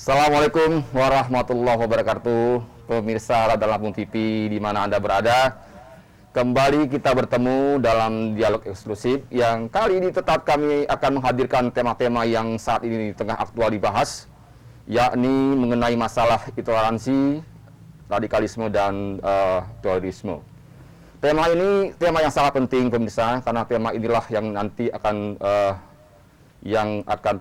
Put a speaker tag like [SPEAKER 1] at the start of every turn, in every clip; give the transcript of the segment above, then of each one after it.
[SPEAKER 1] Assalamualaikum warahmatullahi wabarakatuh. Pemirsa Radar Lampung TV di mana Anda berada. Kembali kita bertemu dalam dialog eksklusif yang kali ini tetap kami akan menghadirkan tema-tema yang saat ini tengah aktual dibahas, yakni mengenai masalah intoleransi, radikalisme, dan terorisme. Tema ini tema yang sangat penting pemirsa, karena tema inilah yang nanti akan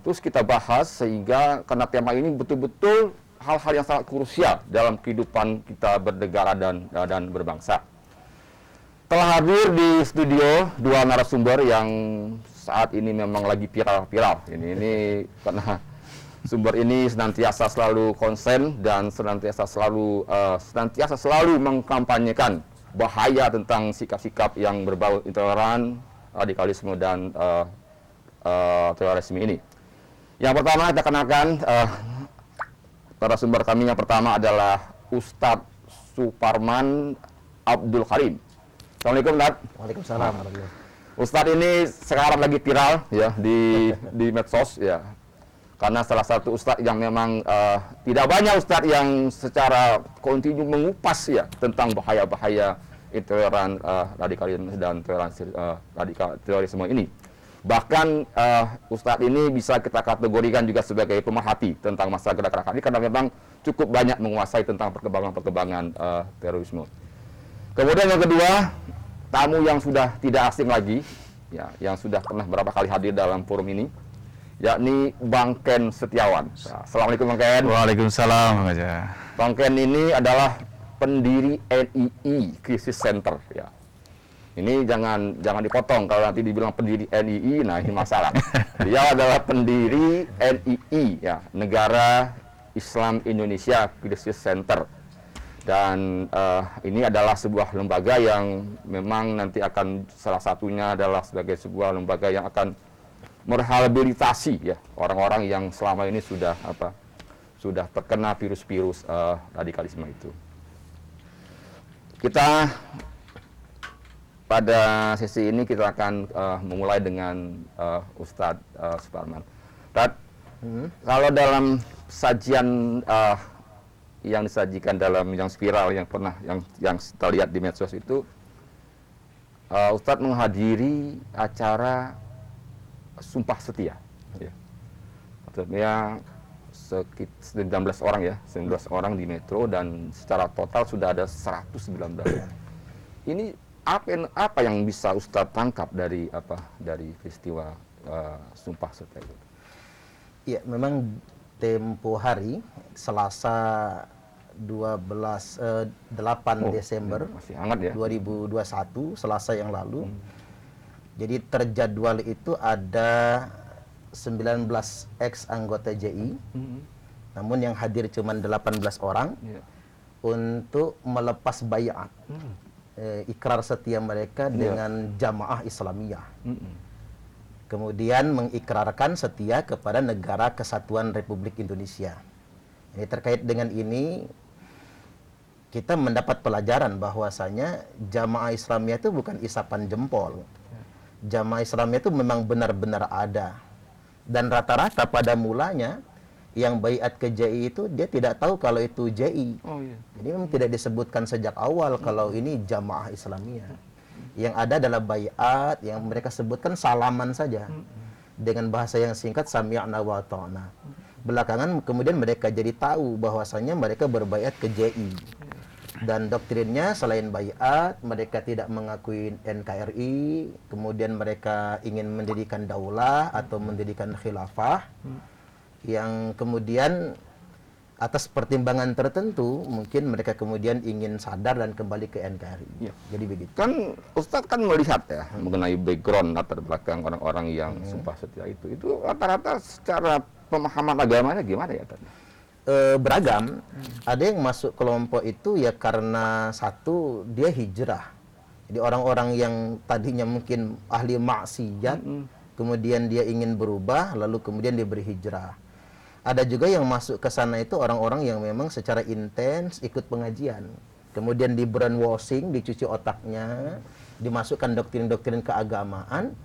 [SPEAKER 1] terus kita bahas, sehingga karena tema ini betul-betul hal-hal yang sangat krusial dalam kehidupan kita bernegara dan berbangsa. Telah hadir di studio dua narasumber yang saat ini memang lagi viral-viral. Ini karena sumber ini senantiasa selalu konsen dan senantiasa selalu mengkampanyekan bahaya tentang sikap-sikap yang berbau intoleran, radikalisme, dan terorisme ini. Yang pertama kita kenalkan narasumber kami yang pertama adalah Ustadz Suparman Abdul Karim. Assalamualaikum, Ustadz.
[SPEAKER 2] Waalaikumsalam.
[SPEAKER 1] Ustadz ini sekarang lagi viral ya di medsos ya, karena salah satu ustadz yang memang tidak banyak ustadz yang secara kontinu mengupas ya tentang bahaya-bahaya intoleran, radikalisme, dan terorisme ini. Bahkan ustadz ini bisa kita kategorikan juga sebagai pemerhati tentang masalah gerakan ini, karena memang cukup banyak menguasai tentang perkembangan terorisme. Kemudian yang kedua, tamu yang sudah tidak asing lagi, ya, yang sudah pernah beberapa kali hadir dalam forum ini, yakni Bang Ken Setiawan. Assalamualaikum Bang Ken.
[SPEAKER 3] Waalaikumsalam.
[SPEAKER 1] Bang Ken ini adalah pendiri NII Crisis Center. Ya. Ini jangan dipotong kalau nanti dibilang pendiri NII, nah ini masalah. Dia adalah pendiri NII, ya, Negara Islam Indonesia Crisis Center. Dan ini adalah sebuah lembaga yang memang nanti akan salah satunya adalah sebagai sebuah lembaga yang akan merehabilitasi ya orang-orang yang selama ini sudah terkena virus-virus radikalisme itu. Kita pada sesi ini kita akan memulai dengan Ustadz Suparman. Ustadz, kalau dalam sajian yang disajikan dalam yang viral yang kita lihat di medsos itu, Ustadz menghadiri acara Sumpah Setia. Ya. Maksudnya 19 orang ya, 19 orang di Metro, dan secara total sudah ada 119. Ini apa yang bisa Ustadz tangkap dari peristiwa Sumpah Setia itu?
[SPEAKER 2] Ya, memang tempo hari Selasa 8 Desember
[SPEAKER 1] masih hangat ya,
[SPEAKER 2] 2021, Selasa yang lalu. Jadi terjadwal itu ada 19 ex anggota JI, namun yang hadir cuma 18 orang untuk melepas baiat, ikrar setia mereka dengan Jamaah Islamiyah. Kemudian mengikrarkan setia kepada Negara Kesatuan Republik Indonesia. Ini terkait dengan ini kita mendapat pelajaran bahwasanya Jamaah Islamiyah itu bukan isapan jempol. Jamaah Islamiyah itu memang benar-benar ada. Dan rata-rata pada mulanya yang baiat ke JI itu dia tidak tahu kalau itu JI. Jadi memang tidak disebutkan sejak awal kalau ini Jamaah Islamiyah. Yang ada adalah baiat, yang mereka sebutkan salaman saja dengan bahasa yang singkat, sami'na wa ta'na. Belakangan kemudian mereka jadi tahu bahwasanya mereka berbaiat ke JI, dan doktrinnya selain baiat mereka tidak mengakui NKRI, kemudian mereka ingin mendirikan daulah atau mendirikan khilafah, yang kemudian atas pertimbangan tertentu mungkin mereka kemudian ingin sadar dan kembali ke NKRI.
[SPEAKER 1] Ya.
[SPEAKER 2] Jadi begitu.
[SPEAKER 1] Kan Ustadz kan melihat ya mengenai background latar belakang orang-orang yang Sumpah Setia itu rata-rata secara pemahaman agamanya gimana ya tadi?
[SPEAKER 2] Beragam. Ada yang masuk kelompok itu ya karena satu dia hijrah. Jadi orang-orang yang tadinya mungkin ahli maksiat, kemudian dia ingin berubah, lalu kemudian dia berhijrah. Ada juga yang masuk ke sana itu orang-orang yang memang secara intens ikut pengajian. Kemudian di brainwashing, dicuci otaknya, dimasukkan doktrin-doktrin keagamaan,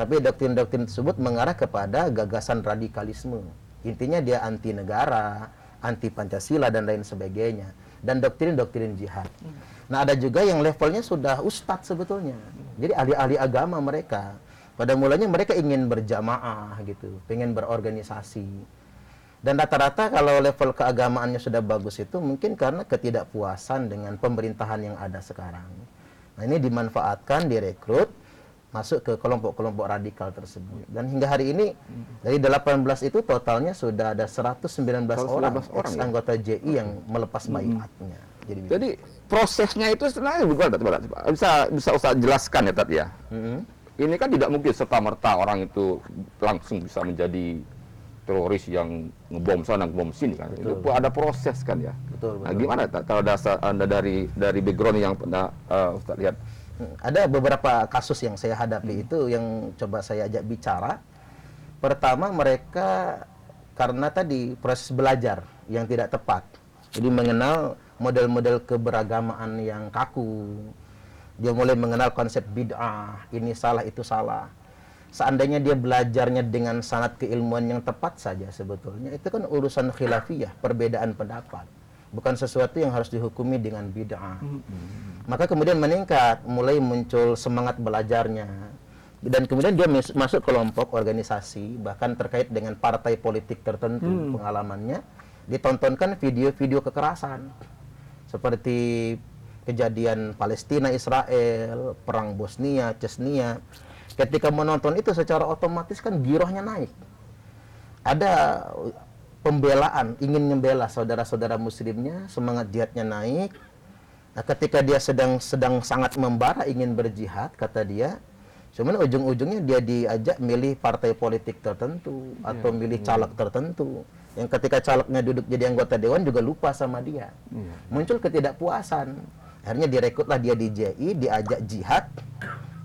[SPEAKER 2] tapi doktrin-doktrin tersebut mengarah kepada gagasan radikalisme. Intinya dia anti negara, anti Pancasila dan lain sebagainya, dan doktrin-doktrin jihad. Nah, ada juga yang levelnya sudah ustadz sebetulnya. Jadi ahli-ahli agama mereka. Pada mulanya mereka ingin berjamaah gitu, pengen berorganisasi. Dan rata-rata kalau level keagamaannya sudah bagus itu mungkin karena ketidakpuasan dengan pemerintahan yang ada sekarang. Nah, ini dimanfaatkan, direkrut, masuk ke kelompok-kelompok radikal tersebut. Dan hingga hari ini dari 18 itu totalnya sudah ada 119 orang anggota JI yang melepas baiatnya.
[SPEAKER 1] Jadi prosesnya itu sebenarnya bisa Ustaz jelaskan ya Tat ya. Ini kan tidak mungkin serta-merta orang itu langsung bisa menjadi teroris yang ngebom sana ngebom sini kan. Betul. Itu ada proses kan ya.
[SPEAKER 2] Betul.
[SPEAKER 1] Nah, gimana Tat kalau dasar Anda dari background yang pernah Ustaz lihat?
[SPEAKER 2] Ada beberapa kasus yang saya hadapi itu yang coba saya ajak bicara. Pertama, mereka karena tadi proses belajar yang tidak tepat. Jadi mengenal model-model keberagamaan yang kaku. Dia mulai mengenal konsep bid'ah, ini salah, itu salah. Seandainya dia belajarnya dengan sanad keilmuan yang tepat saja sebetulnya, itu kan urusan khilafiyah, perbedaan pendapat. Bukan sesuatu yang harus dihukumi dengan bid'ah. Maka kemudian meningkat, mulai muncul semangat belajarnya. Dan kemudian dia masuk kelompok organisasi, bahkan terkait dengan partai politik tertentu pengalamannya. Ditontonkan video-video kekerasan. Seperti kejadian Palestina, Israel, perang Bosnia, Chechnya. Ketika menonton itu secara otomatis kan girohnya naik. Ada pembelaan, ingin membela saudara-saudara muslimnya, semangat jihadnya naik. Nah, ketika dia sedang sangat membara ingin berjihad, kata dia, cuman ujung-ujungnya dia diajak milih partai politik tertentu atau milih caleg tertentu. Yang ketika calegnya duduk jadi anggota dewan juga lupa sama dia. Muncul ketidakpuasan. Akhirnya direkrutlah dia di JI, diajak jihad.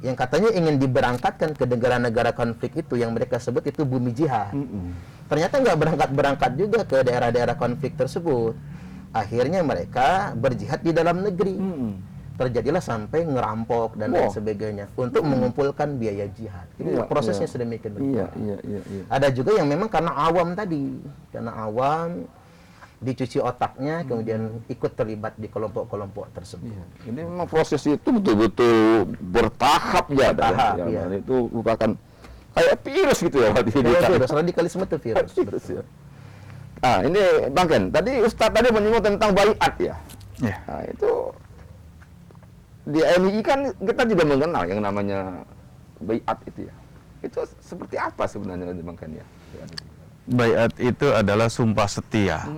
[SPEAKER 2] Yang katanya ingin diberangkatkan ke negara-negara konflik itu yang mereka sebut itu bumi jihad. Ternyata nggak berangkat-berangkat juga ke daerah-daerah konflik tersebut. Akhirnya mereka berjihad di dalam negeri. Terjadilah sampai ngerampok dan lain sebagainya untuk mengumpulkan biaya jihad. Ini prosesnya sedemikian rupa. Ada juga yang memang karena awam tadi, karena awam dicuci otaknya, kemudian ikut terlibat di kelompok-kelompok tersebut.
[SPEAKER 1] Ini memang proses itu betul-betul bertahap ya, dan itu merupakan kayak virus gitu ya.
[SPEAKER 2] Virus, radikalisme itu virus.
[SPEAKER 1] Ya. Nah, ini Bang Ken, tadi Ustadz tadi menyinggung tentang baiat ya. Nah, itu di MII kan kita juga mengenal yang namanya baiat itu ya. Itu seperti apa sebenarnya Bang Ken ya?
[SPEAKER 3] Baiat itu adalah sumpah setia.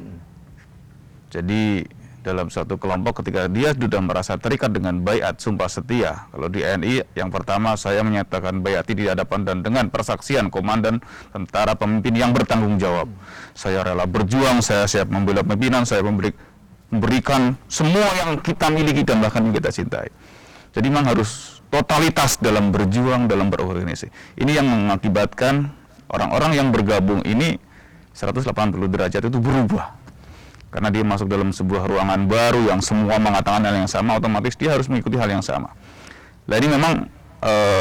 [SPEAKER 3] Jadi dalam suatu kelompok ketika dia sudah merasa terikat dengan baiat sumpah setia. Kalau di NI yang pertama saya menyatakan baiat di hadapan dan dengan persaksian komandan tentara pemimpin yang bertanggung jawab. Saya rela berjuang, saya siap membela pimpinan, saya memberikan semua yang kita miliki dan bahkan yang kita cintai. Jadi memang harus totalitas dalam berjuang, dalam berorganisasi. Ini yang mengakibatkan orang-orang yang bergabung ini 180 derajat itu berubah. Karena dia masuk dalam sebuah ruangan baru yang semua mengatakan hal yang sama, otomatis dia harus mengikuti hal yang sama. Nah, ini memang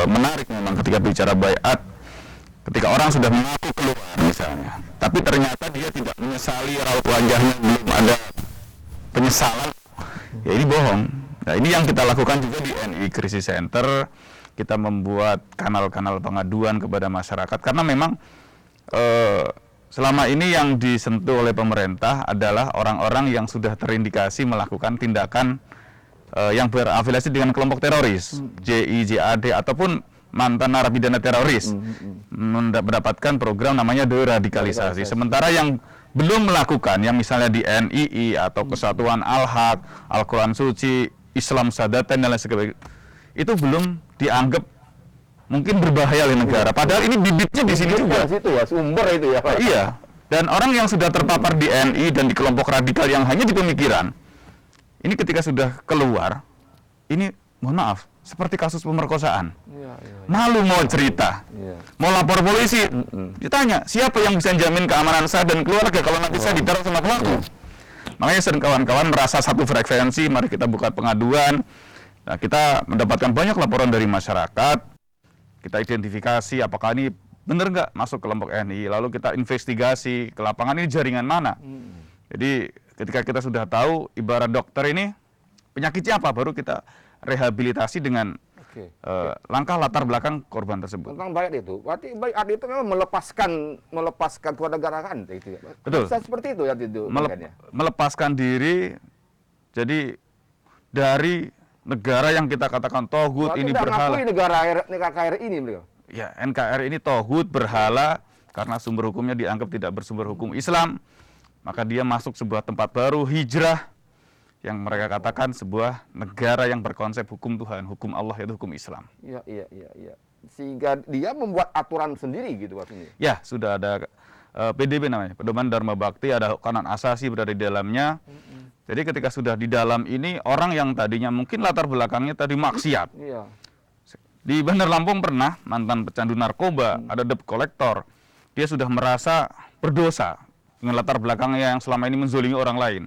[SPEAKER 3] menarik memang ketika bicara baiat, ketika orang sudah mengaku keluar misalnya, tapi ternyata dia tidak menyesali, raut wajahnya belum ada penyesalan, ya ini bohong. Nah, ini yang kita lakukan juga di NI Crisis Center. Kita membuat kanal-kanal pengaduan kepada masyarakat karena memang selama ini yang disentuh oleh pemerintah adalah orang-orang yang sudah terindikasi melakukan tindakan yang berafiliasi dengan kelompok teroris, JI, JAD ataupun mantan narapidana teroris, mendapatkan program namanya deradikalisasi. Sementara yang belum melakukan, yang misalnya di NII atau Kesatuan Al-Haq, Al-Quran Suci, Islam Sadatan dan lain sebagainya, itu belum dianggap mungkin berbahaya oleh negara. Padahal ini bibitnya di sini juga.
[SPEAKER 1] Situ ya, sumber itu ya.
[SPEAKER 3] Iya. Dan orang yang sudah terpapar di NI dan di kelompok radikal yang hanya di pemikiran, ini ketika sudah keluar, ini mohon maaf, seperti kasus pemerkosaan. Malu mau cerita, mau lapor polisi, ditanya siapa yang bisa jamin keamanan saya dan keluarga kalau nanti saya diteror sama pelaku. Makanya sering kawan-kawan merasa satu frekuensi, mari kita buka pengaduan. Nah, kita mendapatkan banyak laporan dari masyarakat. Kita identifikasi apakah ini bener nggak masuk kelompok NI, lalu kita investigasi ke lapangan ini jaringan mana. Jadi ketika kita sudah tahu ibarat dokter ini penyakitnya apa, baru kita rehabilitasi dengan
[SPEAKER 1] Oke.
[SPEAKER 3] langkah latar belakang korban tersebut.
[SPEAKER 1] Tentang bayat itu, berarti bayat itu memang melepaskan kewarganegaraan itu ya.
[SPEAKER 3] Betul.
[SPEAKER 1] Bisa seperti itu ya itu makanya.
[SPEAKER 3] Melepaskan diri, jadi dari negara yang kita katakan tohut
[SPEAKER 1] Berarti
[SPEAKER 3] ini
[SPEAKER 1] tidak
[SPEAKER 3] berhala.
[SPEAKER 1] mengakui negara KRI ini beliau.
[SPEAKER 3] Ya, NKRI ini tohut berhala karena sumber hukumnya dianggap tidak bersumber hukum Islam, maka dia masuk sebuah tempat baru, hijrah, yang mereka katakan sebuah negara yang berkonsep hukum Tuhan, hukum Allah, yaitu hukum Islam.
[SPEAKER 1] Iya. Sehingga dia membuat aturan sendiri gitu artinya.
[SPEAKER 3] Ya, sudah ada PDB namanya, Pedoman Dharma Bakti, ada kanan asasi berada di dalamnya. Jadi ketika sudah di dalam ini, orang yang tadinya mungkin latar belakangnya tadi maksiat.
[SPEAKER 1] Iya.
[SPEAKER 3] Di Bandar Lampung pernah mantan pecandu narkoba, ada debt collector. Dia sudah merasa berdosa dengan latar belakangnya yang selama ini menzolimi orang lain.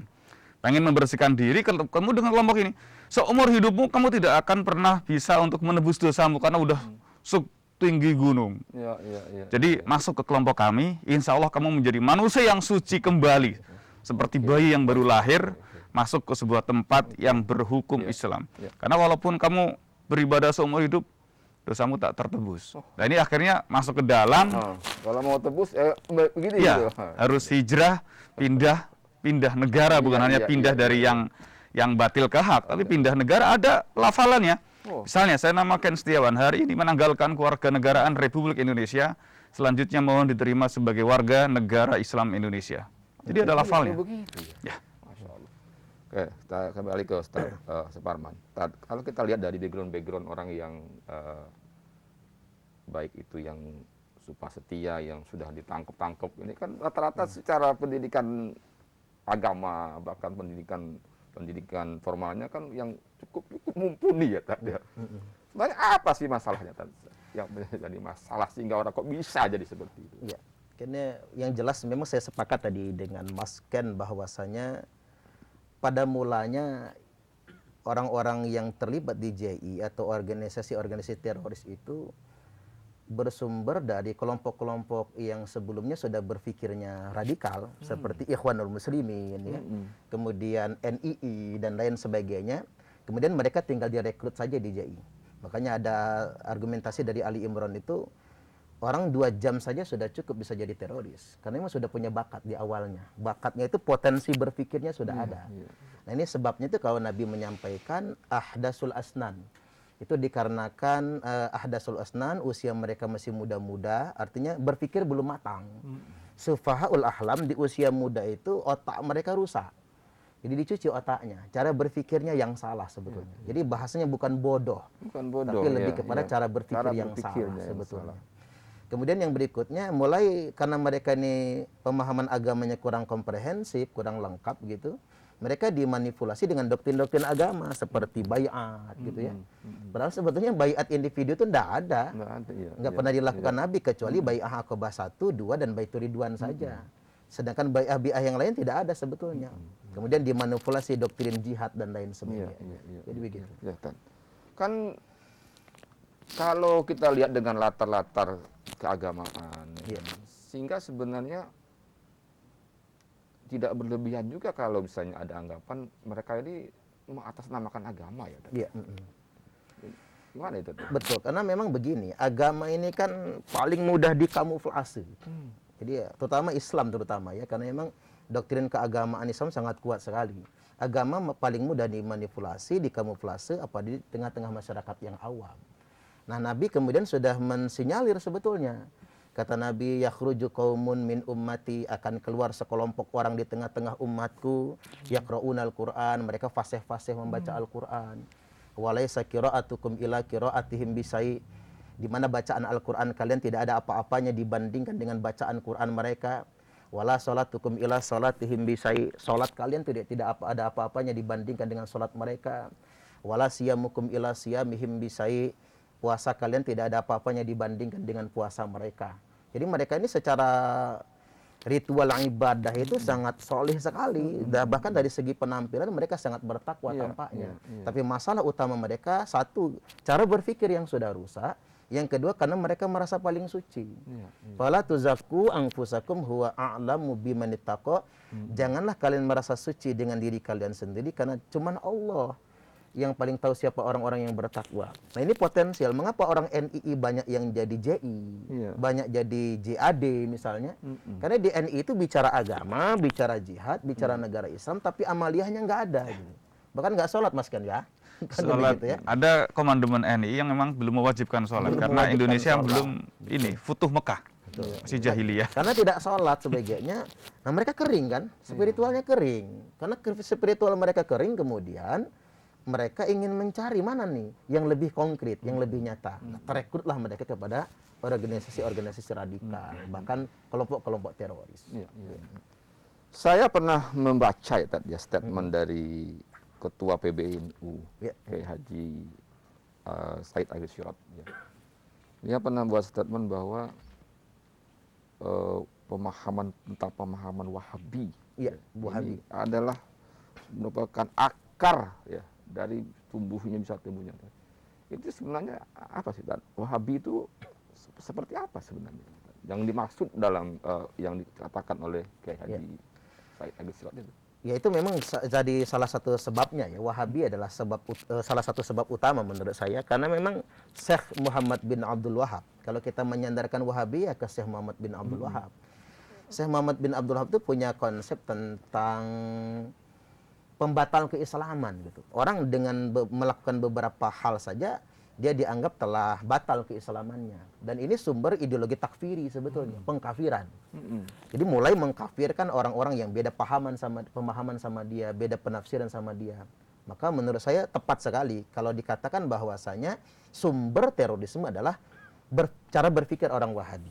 [SPEAKER 3] Pengen membersihkan diri, kamu dengan kelompok ini. Seumur hidupmu kamu tidak akan pernah bisa untuk menebus dosamu karena udah tinggi gunung.
[SPEAKER 1] Iya.
[SPEAKER 3] Jadi masuk ke kelompok kami, insya Allah kamu menjadi manusia yang suci kembali. Seperti bayi yang baru lahir, masuk ke sebuah tempat yang berhukum Islam. Karena walaupun kamu beribadah seumur hidup, dosamu tak tertebus. Nah ini akhirnya masuk ke dalam.
[SPEAKER 1] Kalau mau tebus begini
[SPEAKER 3] Ya,
[SPEAKER 1] gitu.
[SPEAKER 3] harus hijrah, pindah negara, bukan hanya pindah dari yang batil ke hak, tapi pindah negara. Ada lafalannya. Misalnya saya namakan Setiawan hari ini menanggalkan kewarganegaraan Republik Indonesia, selanjutnya mohon diterima sebagai warga negara Islam Indonesia. Jadi ada lafalnya.
[SPEAKER 1] Begitu ya.
[SPEAKER 3] Ya.
[SPEAKER 1] Masya Allah. Oke, kita kembali ke Ustaz Suparman. Kalau kita lihat dari background orang yang baik itu yang sumpah setia, yang sudah ditangkap, ini kan rata-rata secara pendidikan agama, bahkan pendidikan formalnya kan yang cukup mumpuni ya. Sebenarnya apa sih masalahnya yang menjadi masalah sehingga orang kok bisa jadi seperti itu?
[SPEAKER 2] Ya, karena yang jelas memang saya sepakat tadi dengan Mas Ken bahwasanya pada mulanya orang-orang yang terlibat di JI atau organisasi-organisasi teroris itu bersumber dari kelompok-kelompok yang sebelumnya sudah berpikirnya radikal seperti Ikhwanul Muslimin ya. Kemudian NII dan lain sebagainya. Kemudian mereka tinggal direkrut saja di JI. Makanya ada argumentasi dari Ali Imran itu orang 2 jam saja sudah cukup bisa jadi teroris karena memang sudah punya bakat di awalnya. Bakatnya itu potensi berpikirnya sudah ada. Nah, ini sebabnya itu kalau Nabi menyampaikan ahdasul asnan. Itu dikarenakan ahdasul asnan, usia mereka masih muda-muda, artinya berpikir belum matang. Sufahaul ahlam, di usia muda itu otak mereka rusak. Jadi dicuci otaknya, cara berpikirnya yang salah sebetulnya. Jadi bahasanya bukan bodoh, tapi lebih kepada cara berpikir yang salah sebetulnya. Kemudian yang berikutnya, mulai karena mereka ini pemahaman agamanya kurang komprehensif, kurang lengkap gitu, mereka dimanipulasi dengan doktrin-doktrin agama seperti baiat gitu ya. Padahal sebetulnya baiat individu itu tidak ada. Nggak pernah dilakukan Nabi kecuali baiat Aqabah 1, 2 dan Baitur Ridwan saja. Sedangkan baiat yang lain tidak ada sebetulnya. Kemudian dimanipulasi doktrin jihad dan lain sebagainya. Jadi begitu.
[SPEAKER 1] Ya, kan kalau kita lihat dengan latar-latar keagamaan, sehingga sebenarnya tidak berlebihan juga kalau misalnya ada anggapan mereka ini mengatasnamakan agama ya.
[SPEAKER 2] Iya.
[SPEAKER 1] Gimana itu?
[SPEAKER 2] Betul, karena memang begini, agama ini kan paling mudah dikamuflase. Jadi ya, terutama Islam terutama ya, karena memang doktrin keagamaan Islam sangat kuat sekali. Agama paling mudah dimanipulasi, dikamuflase, apa di tengah-tengah masyarakat yang awam. Nah, Nabi kemudian sudah mensinyalir sebetulnya. Kata Nabi, yakhruju qaumun min ummati, akan keluar sekelompok orang di tengah-tengah umatku, yaqra'unal Qur'an, mereka fasih-fasih membaca Al-Qur'an. Walaysa qira'atukum ila qira'atihim bisai, di mana bacaan Al-Qur'an kalian tidak ada apa-apanya dibandingkan dengan bacaan Qur'an mereka. Wala salatukum ila salatihim bisai, salat kalian tidak ada apa-apanya dibandingkan dengan salat mereka. Wala siyamukum ila siyamihim bisai, puasa kalian tidak ada apa-apanya dibandingkan dengan puasa mereka. Jadi mereka ini secara ritual ibadah itu sangat soleh sekali. Bahkan dari segi penampilan mereka sangat bertakwa tampaknya. Tapi masalah utama mereka, satu, cara berpikir yang sudah rusak. Yang kedua karena mereka merasa paling suci.
[SPEAKER 1] Iya, iya.
[SPEAKER 2] Fala tuzakku anfusakum huwa a'lamu bimanittaqo. Janganlah kalian merasa suci dengan diri kalian sendiri karena cuman Allah yang paling tahu siapa orang-orang yang bertakwa. Nah, ini potensial. Mengapa orang NII banyak yang jadi JI,
[SPEAKER 1] Iya.
[SPEAKER 2] banyak jadi JAD misalnya? Karena di NII itu bicara agama, bicara jihad, bicara negara Islam, tapi amaliyahnya nggak ada. Gitu. Bahkan nggak sholat, Mas kan ya? Kan
[SPEAKER 3] Sholat,
[SPEAKER 2] begitu ya.
[SPEAKER 3] ada komandemen NI yang memang belum mewajibkan sholat
[SPEAKER 2] Belum
[SPEAKER 3] karena
[SPEAKER 2] mewajibkan
[SPEAKER 3] Indonesia
[SPEAKER 2] sholat.
[SPEAKER 3] belum ini futuh Mekah, masih jahiliyah.
[SPEAKER 2] Karena tidak sholat sebagainya, nah mereka kering kan, spiritualnya kering. Karena spiritual mereka kering, kemudian mereka ingin mencari mana nih yang lebih konkret, yang lebih nyata. Nah, terekrutlah mereka kepada organisasi-organisasi radikal, bahkan kelompok-kelompok teroris.
[SPEAKER 1] Iya, iya. Saya pernah membaca ya statement dari Ketua PBNU,
[SPEAKER 2] Ya.
[SPEAKER 1] Kiai Haji Said Agil Sirot. Ya. Dia pernah buat statement bahwa pemahaman tentang pemahaman Wahabi,
[SPEAKER 2] Iya, Wahabi.
[SPEAKER 1] ini adalah merupakan akar ya dari bisa tumbuhnya. Itu sebenarnya apa sih? Dan Wahabi itu seperti apa sebenarnya? Yang dimaksud dalam yang dikatakan oleh Kiai Haji Said Agil Sirot itu.
[SPEAKER 2] Ya itu memang jadi salah satu sebabnya ya. Wahabi adalah salah satu sebab utama menurut saya karena memang Syekh Muhammad bin Abdul Wahab. Kalau kita menyandarkan Wahabi ya ke Syekh Muhammad bin Abdul Wahab. Syekh Muhammad bin Abdul Wahab itu punya konsep tentang pembatal keislaman gitu. Orang dengan melakukan beberapa hal saja dia dianggap telah batal keislamannya. Dan ini sumber ideologi takfiri sebetulnya, pengkafiran. Jadi mulai mengkafirkan orang-orang yang beda pemahaman sama dia, beda penafsiran sama dia. Maka menurut saya tepat sekali kalau dikatakan bahwasanya sumber terorisme adalah cara berpikir orang Wahabi.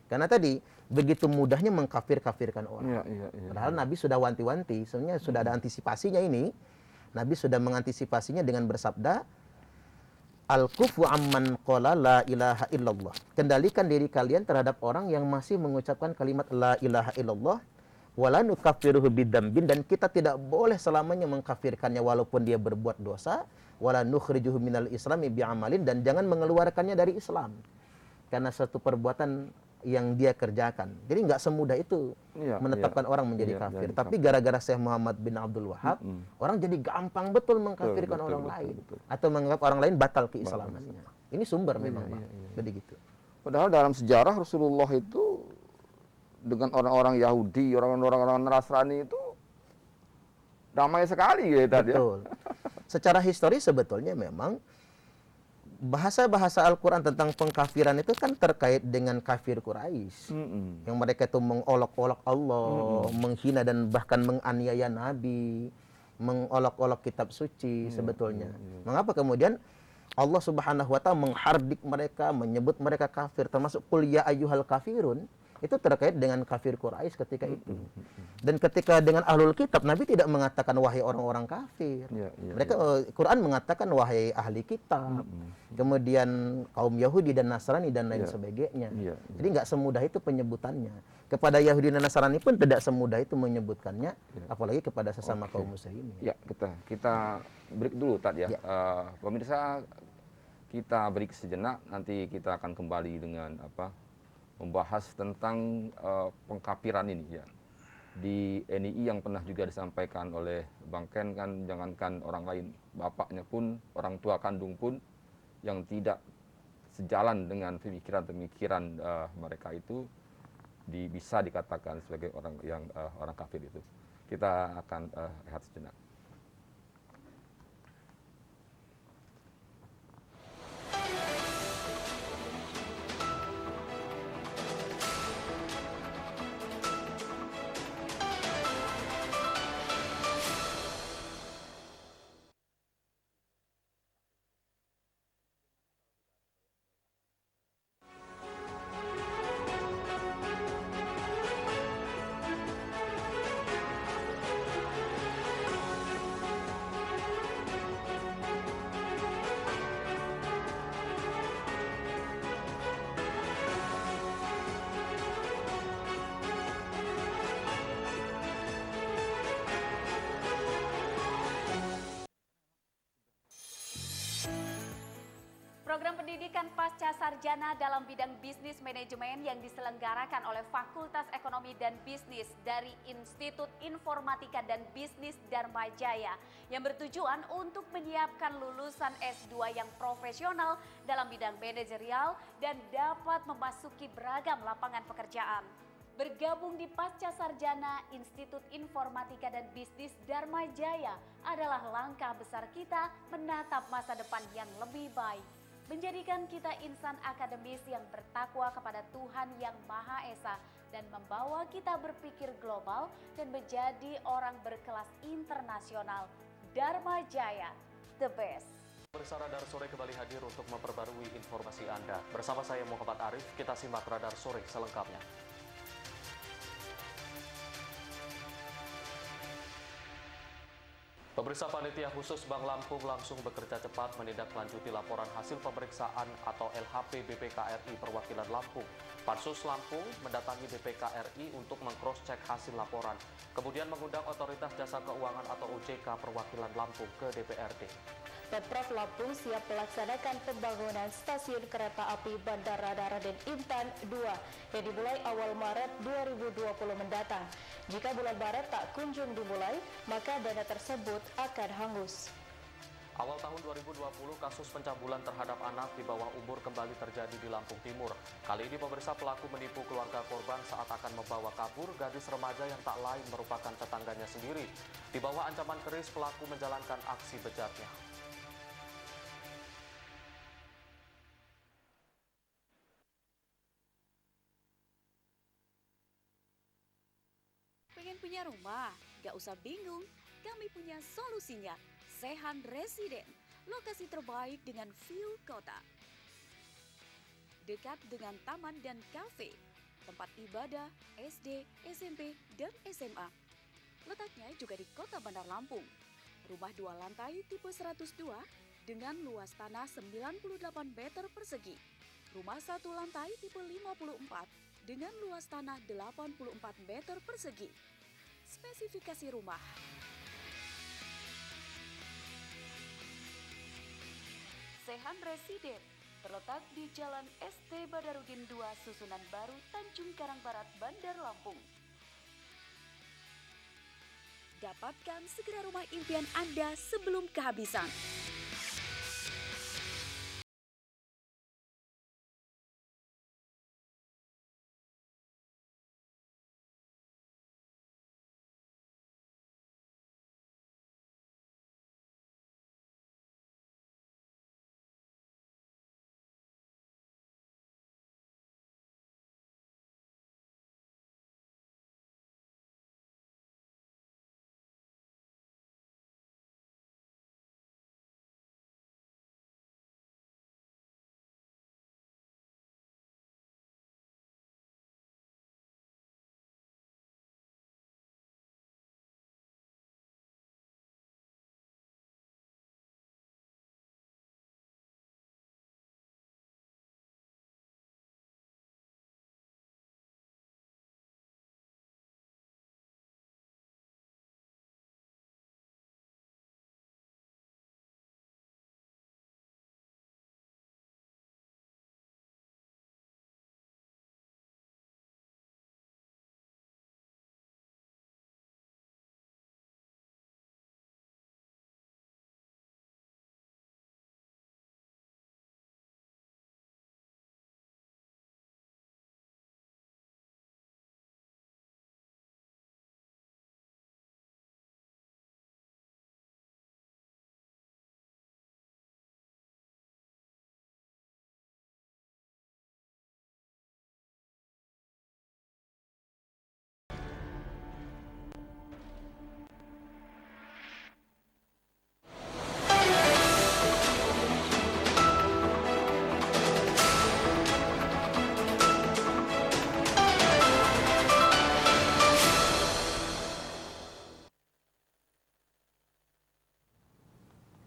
[SPEAKER 2] Karena tadi begitu mudahnya mengkafir-kafirkan orang.
[SPEAKER 1] Iya.
[SPEAKER 2] Padahal Nabi sudah wanti-wanti, sebenarnya sudah ada antisipasinya ini. Nabi sudah mengantisipasinya dengan bersabda, Al-kufu amman qala la ilaha illallah. Kendalikan diri kalian terhadap orang yang masih mengucapkan kalimat la ilaha illallah wala nukaffiruhu bidzambin, dan kita tidak boleh selamanya mengkafirkannya walaupun dia berbuat dosa, wala nukhrijuhu minal islami bi'amalin, dan jangan mengeluarkannya dari Islam karena satu perbuatan yang dia kerjakan. Jadi nggak semudah itu menetapkan orang menjadi kafir. Tapi gara-gara Syekh Muhammad bin Abdul Wahab, orang jadi gampang betul mengkafirkan orang lain. Atau menganggap orang lain batal keislamannya. Ini sumber memang, Pak. Jadi gitu.
[SPEAKER 1] Padahal dalam sejarah Rasulullah itu dengan orang-orang Yahudi, orang-orang Nasrani itu damai sekali gitu tadi ya.
[SPEAKER 2] Betul. Secara historis sebetulnya memang bahasa-bahasa Al-Quran tentang pengkafiran itu kan terkait dengan kafir Quraisy. Yang mereka itu mengolok-olok Allah, menghina dan bahkan menganiaya Nabi, mengolok-olok kitab suci sebetulnya. Mengapa kemudian Allah Subhanahu wa taala menghardik mereka, menyebut mereka kafir, termasuk qul ya ayyuhal kafirun? Itu terkait dengan kafir Quraisy ketika itu. Dan ketika dengan ahlul kitab, Nabi tidak mengatakan wahai orang-orang kafir. Mereka Quran mengatakan wahai ahli kitab. Kemudian kaum Yahudi dan Nasrani dan lain sebagainya. Jadi nggak semudah itu penyebutannya. Kepada Yahudi dan Nasrani pun tidak semudah itu menyebutkannya, apalagi kepada sesama kaum muslimin.
[SPEAKER 1] Ya, kita break dulu tadi ya. Pemirsa, kita break sejenak, nanti kita akan kembali dengan membahas tentang pengkafiran ini ya. Di NII yang pernah juga disampaikan oleh Bang Ken kan, jangankan orang lain, bapaknya pun, orang tua kandung pun yang tidak sejalan dengan pemikiran-pemikiran mereka itu bisa dikatakan sebagai orang kafir itu. Kita akan rehat sejenak.
[SPEAKER 4] Pendidikan pasca sarjana dalam bidang bisnis manajemen yang diselenggarakan oleh Fakultas Ekonomi dan Bisnis dari Institut Informatika dan Bisnis Dharma Jaya yang bertujuan untuk menyiapkan lulusan S2 yang profesional dalam bidang manajerial dan dapat memasuki beragam lapangan pekerjaan. Bergabung di Pasca Sarjana Institut Informatika dan Bisnis Dharma Jaya adalah langkah besar kita menatap masa depan yang lebih baik. Menjadikan kita insan akademis yang bertakwa kepada Tuhan yang Maha Esa dan membawa kita berpikir global dan menjadi orang berkelas internasional. Dharma Jaya, the best.
[SPEAKER 5] Pemirsa Radar Sore kembali hadir untuk memperbarui informasi Anda. Bersama saya Muhammad Arif, kita simak Radar Sore selengkapnya. Pemirsa, Panitia Khusus Bank Lampung langsung bekerja cepat menindaklanjuti laporan hasil pemeriksaan atau LHP BPKRI Perwakilan Lampung. Pansus Lampung mendatangi BPKRI untuk meng-cross-check hasil laporan, kemudian mengundang Otoritas Jasa Keuangan atau OJK Perwakilan Lampung ke DPRD.
[SPEAKER 6] Pemprov Lampung siap melaksanakan pembangunan stasiun kereta api Bandara Raden Intan 2 yang dimulai awal Maret 2020 mendatang. Jika bulan Maret tak kunjung dimulai, maka dana tersebut akan hangus.
[SPEAKER 5] Awal tahun 2020, kasus pencabulan terhadap anak di bawah umur kembali terjadi di Lampung Timur. Kali ini pemirsa, pelaku menipu keluarga korban saat akan membawa kabur gadis remaja yang tak lain merupakan tetangganya sendiri. Di bawah ancaman keris, pelaku menjalankan aksi bejatnya.
[SPEAKER 4] Pengen punya rumah? Gak usah bingung, kami punya solusinya. Sehan Residen, lokasi terbaik dengan view kota. Dekat dengan taman dan kafe, tempat ibadah, SD, SMP, dan SMA. Letaknya juga di Kota Bandar Lampung. Rumah 2 lantai tipe 102 dengan luas tanah 98 meter persegi. Rumah 1 lantai tipe 54 dengan luas tanah 84 meter persegi. Spesifikasi rumah. Sehan Residen terletak di Jalan ST Badarudin 2 Susunan Baru, Tanjung Karang Barat, Bandar Lampung. Dapatkan segera rumah impian Anda sebelum kehabisan.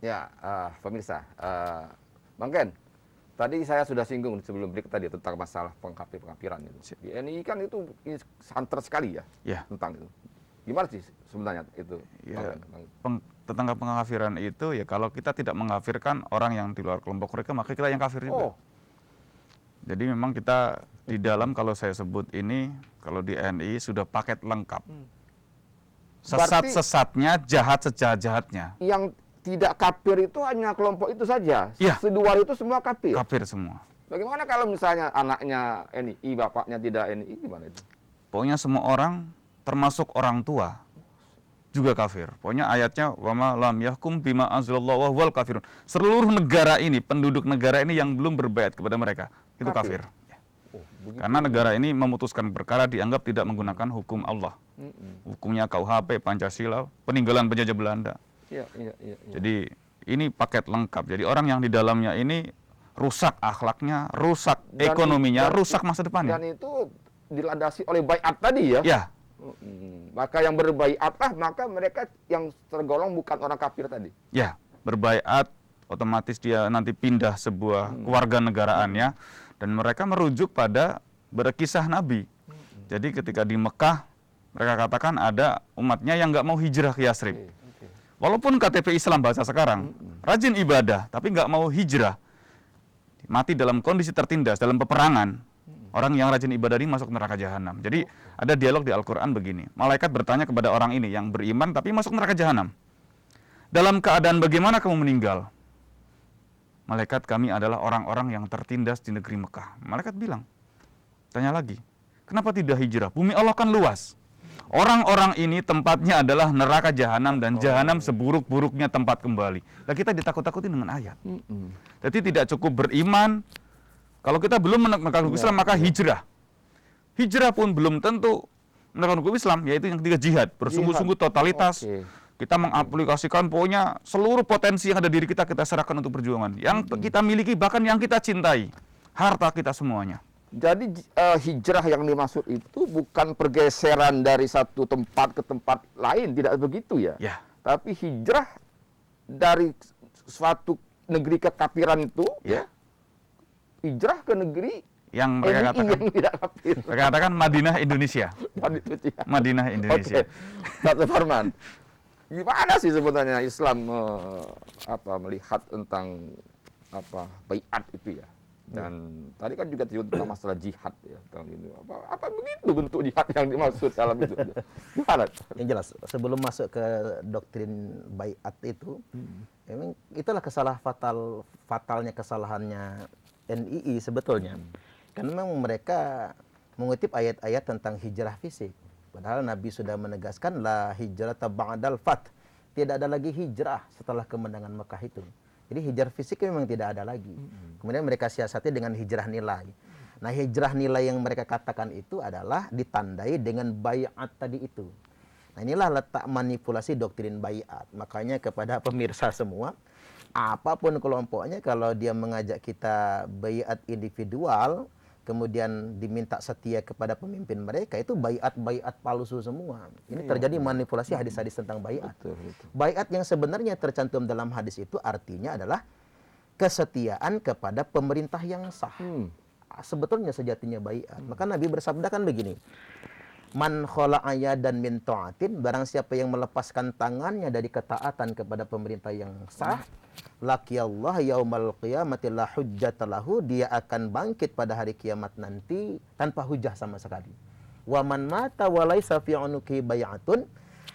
[SPEAKER 1] Ya, pemirsa, Bang Ken, tadi saya sudah singgung sebelum break tadi tentang masalah pengkapiran itu. Ini kan itu santer sekali ya,
[SPEAKER 3] Ya.
[SPEAKER 1] tentang itu. Gimana sih sebenarnya itu?
[SPEAKER 3] Ya,
[SPEAKER 1] Bang Ken?
[SPEAKER 3] tentang pengkafiran itu ya kalau kita tidak mengkafirkan orang yang di luar kelompok mereka, maka kita yang kafir juga. Jadi memang kita di dalam, kalau saya sebut ini, kalau di NI sudah paket lengkap. Sesat-sesatnya, jahat sejahat-jahatnya.
[SPEAKER 1] Yang tidak kafir itu hanya kelompok itu saja.
[SPEAKER 3] Iya.
[SPEAKER 1] Seluar itu semua kafir.
[SPEAKER 3] Kafir semua.
[SPEAKER 1] Bagaimana kalau misalnya anaknya NI, bapaknya tidak NI, gimana itu?
[SPEAKER 3] Pokoknya semua orang, termasuk orang tua, juga kafir. Pokoknya ayatnya, wama lam yahkum bima anzalallahu wal kafirun. Seluruh negara ini, penduduk negara ini yang belum berbaiat kepada mereka, itu kafir. Karena negara ini memutuskan perkara dianggap tidak menggunakan hukum Allah. Hukumnya KUHP, Pancasila, peninggalan penjajah Belanda.
[SPEAKER 1] Iya.
[SPEAKER 3] Jadi ini paket lengkap. Jadi orang yang di dalamnya ini rusak akhlaknya, rusak ekonominya, rusak masa depannya.
[SPEAKER 1] Dan itu dilandasi oleh baiat tadi ya?
[SPEAKER 3] Ya,
[SPEAKER 1] Maka yang berbaiatlah, maka mereka yang tergolong bukan orang kafir tadi.
[SPEAKER 3] ya, berbaiat, otomatis dia nanti pindah sebuah kewarganegaraannya, dan mereka merujuk pada berkisah Nabi. Jadi ketika di Mekah, mereka katakan ada umatnya yang nggak mau hijrah ke Yasrib. Walaupun KTP Islam bahasa sekarang, rajin ibadah, tapi nggak mau hijrah. Mati dalam kondisi tertindas, dalam peperangan. Orang yang rajin ibadah ini masuk neraka jahanam. Jadi ada dialog di Al-Quran begini. Malaikat bertanya kepada orang ini yang beriman tapi masuk neraka jahanam. Dalam keadaan bagaimana kamu meninggal? Malaikat, kami adalah orang-orang yang tertindas di negeri Mekah. Malaikat bilang, tanya lagi, kenapa tidak hijrah? Bumi Allah kan luas. Orang-orang ini tempatnya adalah neraka jahanam, dan jahanam seburuk-buruknya tempat kembali. Nah, kita ditakut-takutin dengan ayat. Jadi tidak cukup beriman. Kalau kita belum menekan hukum Islam, maka hijrah. Hijrah pun belum tentu menekan hukum Islam, yaitu yang ketiga jihad. Bersungguh-sungguh totalitas. Kita mengaplikasikan pokoknya seluruh potensi yang ada di diri kita serahkan untuk perjuangan. Yang kita miliki, bahkan yang kita cintai. Harta kita semuanya.
[SPEAKER 1] Jadi hijrah yang dimaksud itu bukan pergeseran dari satu tempat ke tempat lain, tidak begitu ya?
[SPEAKER 3] Ya.
[SPEAKER 1] Tapi hijrah dari suatu negeri kekafiran itu, ya, hijrah ke negeri
[SPEAKER 3] Yang mereka
[SPEAKER 1] NI
[SPEAKER 3] katakan,
[SPEAKER 1] yang tidak kafir.
[SPEAKER 3] mereka katakan Madinah Indonesia. Madinah Indonesia.
[SPEAKER 1] Oke, Dr. Farman, gimana sih sebenarnya Islam melihat tentang baiat itu ya? Dan tadi kan juga tentang masalah jihad ya, apa begitu bentuk jihad yang dimaksud dalam itu? Gimana?
[SPEAKER 2] Yang jelas, sebelum masuk ke doktrin baiat itu, memang itulah fatalnya kesalahannya NII sebetulnya. Karena memang mereka mengutip ayat-ayat tentang hijrah fisik. Padahal Nabi sudah menegaskan la hijrata ba'dal fath. Tidak ada lagi hijrah setelah kemenangan Mekah itu. Jadi hijrah fisik memang tidak ada lagi. Kemudian mereka siasati dengan hijrah nilai. Nah, hijrah nilai yang mereka katakan itu adalah ditandai dengan baiat tadi itu. Nah, inilah letak manipulasi doktrin baiat. Makanya kepada pemirsa semua, apapun kelompoknya, kalau dia mengajak kita baiat individual, kemudian diminta setia kepada pemimpin mereka, itu baiat palsu semua. Ini terjadi manipulasi hadis-hadis tentang baiat. Baiat yang sebenarnya tercantum dalam hadis itu artinya adalah kesetiaan kepada pemerintah yang sah. Sebetulnya sejatinya baiat. Maka Nabi bersabdakan begini, man khala'a yadan min ta'atin, barang siapa yang melepaskan tangannya dari ketaatan kepada pemerintah yang sah, laqiyallah yaumal qiyamati la hujjata lahu, dia akan bangkit pada hari kiamat nanti tanpa hujah sama sekali. Wa man mata wa laisa fi unuki bai'atun,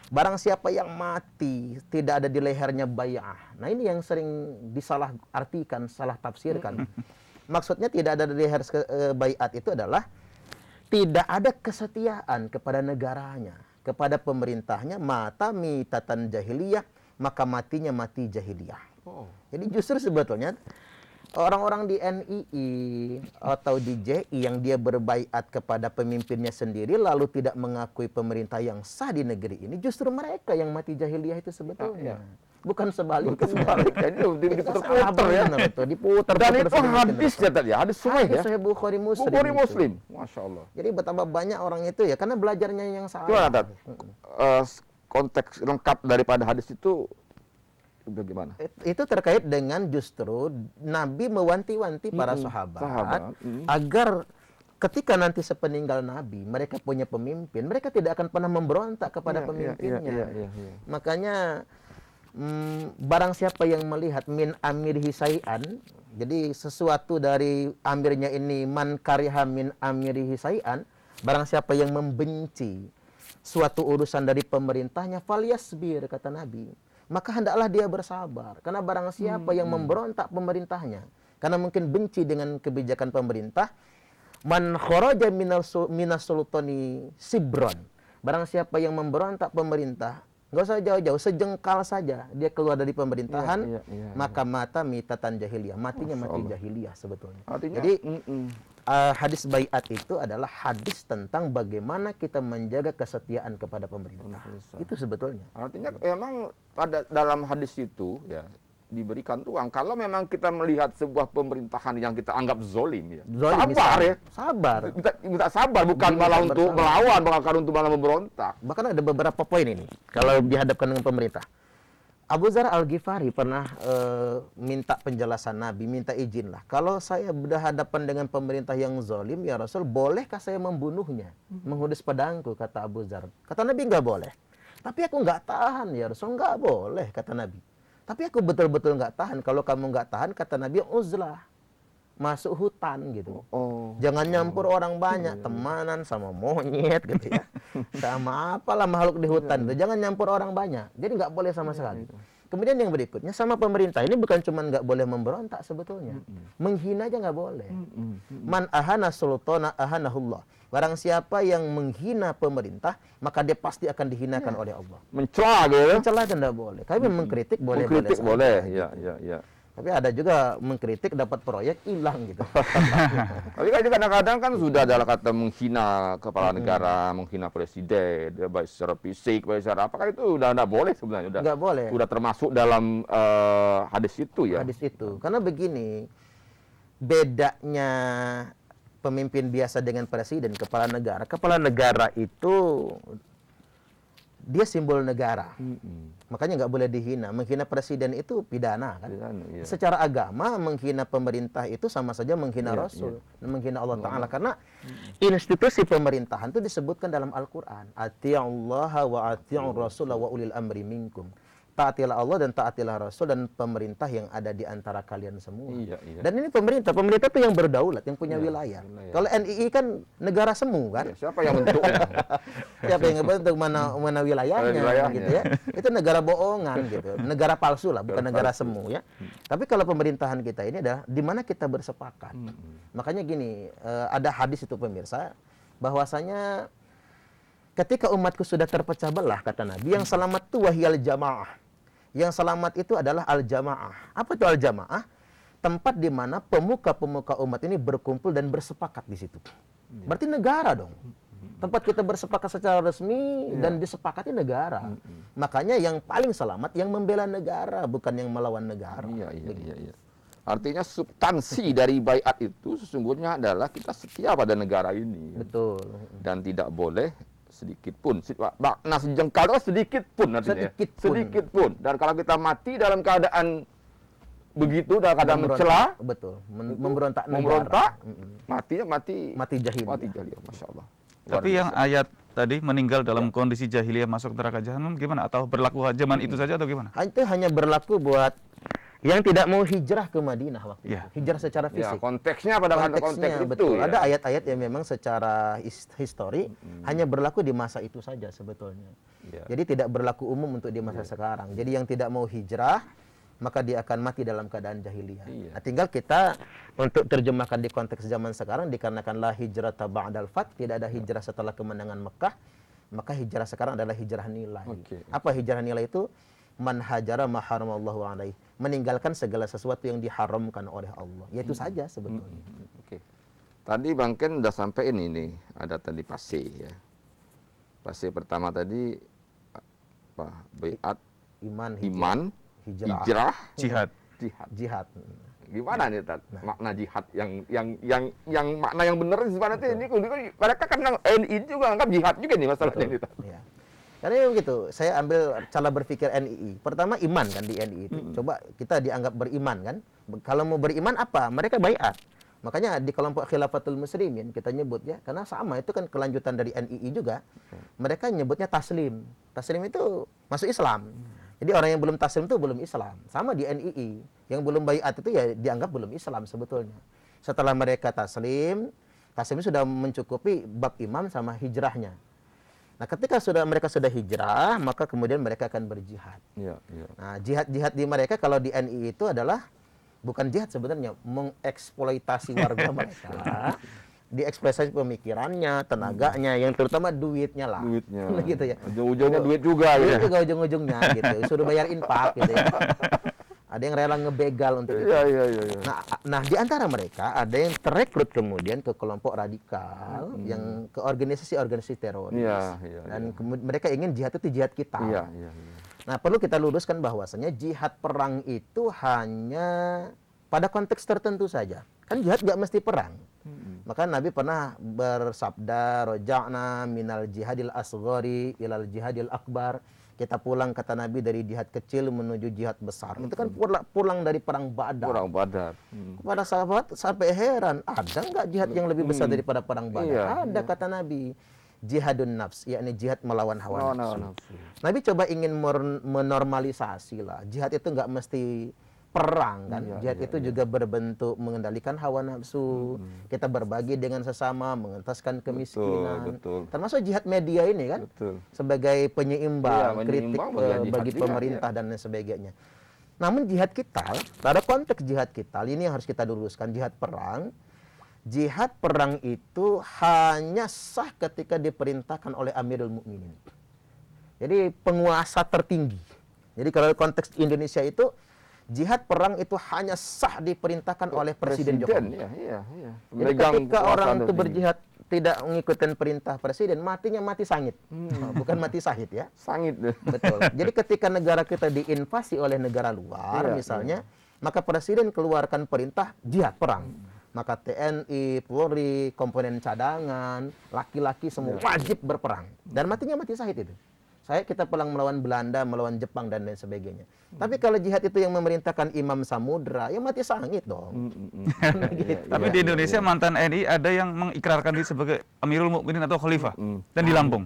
[SPEAKER 2] barang siapa yang mati tidak ada di lehernya bai'ah. Nah, ini yang sering disalah artikan, salah tafsirkan. Maksudnya tidak ada di leher bai'at itu adalah tidak ada kesetiaan kepada negaranya, kepada pemerintahnya, mata mitatan jahiliyah, maka matinya mati jahiliyah. Jadi justru sebetulnya orang-orang di NII atau di JI yang dia berbaiat kepada pemimpinnya sendiri lalu tidak mengakui pemerintah yang sah di negeri ini, justru mereka yang mati jahiliyah itu sebetulnya. Bukan sebaliknya. Diputar-putar ya. Diputar.
[SPEAKER 1] Dan itu hadis ya, hadis sahih ya.
[SPEAKER 2] Sahih Bukhari Muslim.
[SPEAKER 1] Bukhari Muslim. Masya Allah.
[SPEAKER 2] Jadi betapa banyak orang itu ya, karena belajarnya yang salah.
[SPEAKER 1] Gimana, konteks lengkap daripada hadis itu bagaimana?
[SPEAKER 2] Itu terkait dengan justru Nabi mewanti-wanti para sahabat agar ketika nanti sepeninggal Nabi mereka punya pemimpin, mereka tidak akan pernah memberontak kepada pemimpinnya. Makanya barang siapa yang melihat min amirihi syai'an, jadi sesuatu dari amirnya ini, man kariha min amirihi syai'an, barang siapa yang membenci suatu urusan dari pemerintahnya, falyasbir, kata Nabi, maka hendaklah dia bersabar. Karena barang siapa yang memberontak pemerintahnya karena mungkin benci dengan kebijakan pemerintah, man kharaja minas sultani sibron, barang siapa yang memberontak pemerintah, nggak usah jauh-jauh, sejengkal saja dia keluar dari pemerintahan, maka mata mitatan jahiliyah, matinya mati jahiliyah sebetulnya.
[SPEAKER 1] Artinya,
[SPEAKER 2] Jadi hadis baiat itu adalah hadis tentang bagaimana kita menjaga kesetiaan kepada pemerintah. Itu sebetulnya.
[SPEAKER 1] artinya memang pada dalam hadis itu ya diberikan ruang kalau memang kita melihat sebuah pemerintahan yang kita anggap zolim ya.
[SPEAKER 2] Zalim
[SPEAKER 1] Sabar
[SPEAKER 2] misalnya.
[SPEAKER 1] ya.
[SPEAKER 2] Sabar.
[SPEAKER 1] Minta sabar, bukan
[SPEAKER 2] Minta
[SPEAKER 1] malah untuk
[SPEAKER 2] bersabar.
[SPEAKER 1] melawan, bukan untuk malah memberontak.
[SPEAKER 2] Bahkan ada beberapa poin ini kalau dihadapkan dengan pemerintah. Abu Dzar Al-Ghifari pernah minta penjelasan Nabi, minta izin lah. Kalau saya berhadapan dengan pemerintah yang zalim, ya Rasul, bolehkah saya membunuhnya? Menghunus pedangku, kata Abu Dzar. Kata Nabi, enggak boleh. Tapi aku enggak tahan, ya Rasul. Enggak boleh, kata Nabi. Tapi aku betul-betul enggak tahan. Kalau kamu enggak tahan, kata Nabi, uzlah. Masuk hutan gitu. Jangan nyampur orang banyak, temanan sama monyet gitu ya. Sama apalah makhluk di hutan itu. Jangan nyampur orang banyak. Jadi nggak boleh sama sekali. Kemudian yang berikutnya sama pemerintah ini bukan cuma nggak boleh memberontak sebetulnya. Menghina aja nggak boleh. Man ahana sultana ahanahullah. Barang siapa yang menghina pemerintah, maka dia pasti akan dihinakan oleh Allah.
[SPEAKER 1] Mencela gitu.
[SPEAKER 2] Mencela itu nggak boleh. Tapi mengkritik boleh.
[SPEAKER 1] Mengkritik
[SPEAKER 2] saja.
[SPEAKER 1] boleh, ya.
[SPEAKER 2] Tapi ada juga mengkritik dapat proyek hilang gitu.
[SPEAKER 1] Tapi kan kadang-kadang kan sudah ada kata menghina kepala negara, menghina presiden, baik secara fisik, baik secara apa, kan itu udah nggak boleh sebenarnya. Udah,
[SPEAKER 2] Nggak boleh.
[SPEAKER 1] Udah termasuk dalam hadis itu ya.
[SPEAKER 2] Hadis itu. Karena begini, bedanya pemimpin biasa dengan presiden, kepala negara. Kepala negara itu dia simbol negara. Makanya nggak boleh dihina. Menghina presiden itu pidana kan.
[SPEAKER 1] Pidana, iya.
[SPEAKER 2] Secara agama menghina pemerintah itu sama saja menghina
[SPEAKER 1] Iya,
[SPEAKER 2] Rasul, menghina Allah Ta'ala. Karena institusi pemerintahan itu disebutkan dalam Al-Quran. Ati'ullaha wa ati'ur rasul wa ulil amri minkum. Taatilah Allah dan taatilah Rasul dan pemerintah yang ada di antara kalian semua.
[SPEAKER 1] Iya.
[SPEAKER 2] Dan ini pemerintah itu yang berdaulat, yang punya wilayah. Kalau NII kan negara semu kan.
[SPEAKER 1] Ya, siapa yang bentuknya?
[SPEAKER 2] Siapa yang ngebentuk mana wilayahnya,
[SPEAKER 1] Wilayahnya.
[SPEAKER 2] gitu ya. Itu negara bohongan gitu. Negara palsu lah, bukan negara semu ya. Tapi kalau pemerintahan kita ini adalah di mana kita bersepakat. Makanya gini, ada hadis itu pemirsa, bahwasanya ketika umatku sudah terpecah belah, kata Nabi, yang selamat itu wahyal jamaah. Yang selamat itu adalah al-jamaah. Apa itu al-jamaah? Tempat di mana pemuka-pemuka umat ini berkumpul dan bersepakat di situ. Berarti negara dong. Tempat kita bersepakat secara resmi dan disepakati negara. Makanya yang paling selamat yang membela negara, bukan yang melawan negara.
[SPEAKER 1] Iya. Artinya substansi dari baiat itu sesungguhnya adalah kita setia pada negara ini.
[SPEAKER 2] Betul.
[SPEAKER 1] Dan tidak boleh sedikit pun, makna sejengkal itu sedikit pun artinya. Sedikit pun. Dan kalau kita mati dalam keadaan begitu, dalam keadaan mencela,
[SPEAKER 2] betul, memberontak mati jahiliyah.
[SPEAKER 1] Mati jahiliyah, Masya Allah.
[SPEAKER 3] Tapi yang ayat tadi meninggal dalam kondisi jahiliyah masuk neraka jahanam gimana? Atau berlaku zaman itu saja atau gimana?
[SPEAKER 2] Itu hanya berlaku buat yang tidak mau hijrah ke Madinah waktu itu. Hijrah secara
[SPEAKER 1] Ya,
[SPEAKER 2] fisik.
[SPEAKER 1] konteksnya pada konteks itu.
[SPEAKER 2] Betul.
[SPEAKER 1] Ya.
[SPEAKER 2] Ada ayat-ayat yang memang secara histori hanya berlaku di masa itu saja sebetulnya.
[SPEAKER 1] Ya.
[SPEAKER 2] Jadi tidak berlaku umum untuk di masa sekarang. Jadi yang tidak mau hijrah, maka dia akan mati dalam keadaan jahiliyah.
[SPEAKER 1] Iya.
[SPEAKER 2] Nah, tinggal kita untuk terjemahkan di konteks zaman sekarang, dikarenakan la hijrata ba'dal fath, tidak ada hijrah setelah kemenangan Mekah, maka hijrah sekarang adalah hijrah nilai. Apa hijrah nilai itu? Man hajara ma haramallahu alaih, meninggalkan segala sesuatu yang diharamkan oleh Allah. Yaitu saja sebetulnya.
[SPEAKER 1] Oke. Tadi Bang Ken udah sampai ini nih, ada tadi fase ya. Fase pertama tadi apa? Baiat,
[SPEAKER 2] Iman,
[SPEAKER 1] hijrah,
[SPEAKER 2] jihad.
[SPEAKER 1] Gimana nih Tat? Makna jihad yang makna yang benar sebenarnya ini mereka kan NI juga anggap jihad juga nih masalahnya ini Tat.
[SPEAKER 2] Ya. Karena begitu, saya ambil cara berpikir NII. Pertama iman kan di NII itu. Coba kita dianggap beriman kan. Kalau mau beriman apa? Mereka baiat. Makanya di kelompok Khilafatul Muslimin kita nyebut ya, karena sama itu kan kelanjutan dari NII juga. Mereka nyebutnya taslim. Taslim itu masuk Islam. Jadi orang yang belum taslim itu belum Islam. Sama di NII, yang belum baiat itu ya dianggap belum Islam sebetulnya. Setelah mereka taslim sudah mencukupi bab imam sama hijrahnya. Nah, ketika mereka sudah hijrah, maka kemudian mereka akan berjihad.
[SPEAKER 1] Iya, iya.
[SPEAKER 2] Nah, jihad di mereka kalau di NII itu adalah bukan jihad sebenarnya, mengeksploitasi warga mereka. Dieksploitasi pemikirannya, tenaganya, yang terutama duitnya lah.
[SPEAKER 1] Duitnya.
[SPEAKER 2] Gitu ya.
[SPEAKER 1] Ujung-ujungnya duit juga
[SPEAKER 2] Duit
[SPEAKER 1] ya.
[SPEAKER 2] juga ujung-ujungnya gitu. Suruh bayar infak gitu ya. Ada yang rela ngebegal untuk itu.
[SPEAKER 1] Iya, iya, iya.
[SPEAKER 2] Nah, di antara mereka ada yang terekrut kemudian ke kelompok radikal, yang ke organisasi-organisasi teroris.
[SPEAKER 1] Iya, iya.
[SPEAKER 2] Dan mereka ingin jihad itu jihad kita.
[SPEAKER 1] Iya, iya, iya.
[SPEAKER 2] Nah, perlu kita luruskan bahwasanya jihad perang itu hanya pada konteks tertentu saja. Kan jihad nggak mesti perang. Maka Nabi pernah bersabda, roja'na minal jihadil asghari ilal jihadil akbar. Kita pulang, kata Nabi, dari jihad kecil menuju jihad besar. Itu kan pulang dari perang Badar.
[SPEAKER 1] Perang Badar.
[SPEAKER 2] Kepada sahabat sampai heran, ada nggak jihad yang lebih besar daripada perang Badar?
[SPEAKER 1] Iya,
[SPEAKER 2] Ada, kata Nabi. Jihadun nafs, yakni jihad melawan hawa nafsu.
[SPEAKER 1] nafsu.
[SPEAKER 2] Nabi coba ingin menormalisasi lah. Jihad itu nggak mesti perang kan. Jihad itu juga berbentuk mengendalikan hawa nafsu. Kita berbagi dengan sesama, mengentaskan kemiskinan.
[SPEAKER 1] Betul.
[SPEAKER 2] Termasuk jihad media ini kan.
[SPEAKER 1] Betul.
[SPEAKER 2] Sebagai penyeimbang,
[SPEAKER 1] Iya,
[SPEAKER 2] kritik
[SPEAKER 1] menyeimbang
[SPEAKER 2] bagi
[SPEAKER 1] jihad,
[SPEAKER 2] pemerintah dan lain sebagainya. Namun jihad kita, pada konteks jihad kita, ini yang harus kita luruskan, jihad perang. Jihad perang itu hanya sah ketika diperintahkan oleh Amirul Mukminin. Jadi penguasa tertinggi. Jadi kalau konteks Indonesia itu, jihad perang itu hanya sah diperintahkan oleh Presiden Jokowi.
[SPEAKER 1] Iya.
[SPEAKER 2] Jadi ketika orang itu berjihad tidak mengikuti perintah presiden, matinya mati sangit. Bukan mati syahid ya.
[SPEAKER 1] Sangit.
[SPEAKER 2] Betul. Jadi ketika negara kita diinvasi oleh negara luar misalnya, maka presiden keluarkan perintah jihad perang. Maka TNI, Polri, komponen cadangan, laki-laki semua wajib berperang. Dan matinya mati syahid itu. Kita pulang melawan Belanda, melawan Jepang, dan lain sebagainya. Tapi kalau jihad itu yang memerintahkan Imam Samudra, ya mati sangit dong. Gitu.
[SPEAKER 3] Tapi di Indonesia mantan NI ada yang mengikrarkan diri sebagai Amirul Mukminin atau Khalifah dan di Lampung.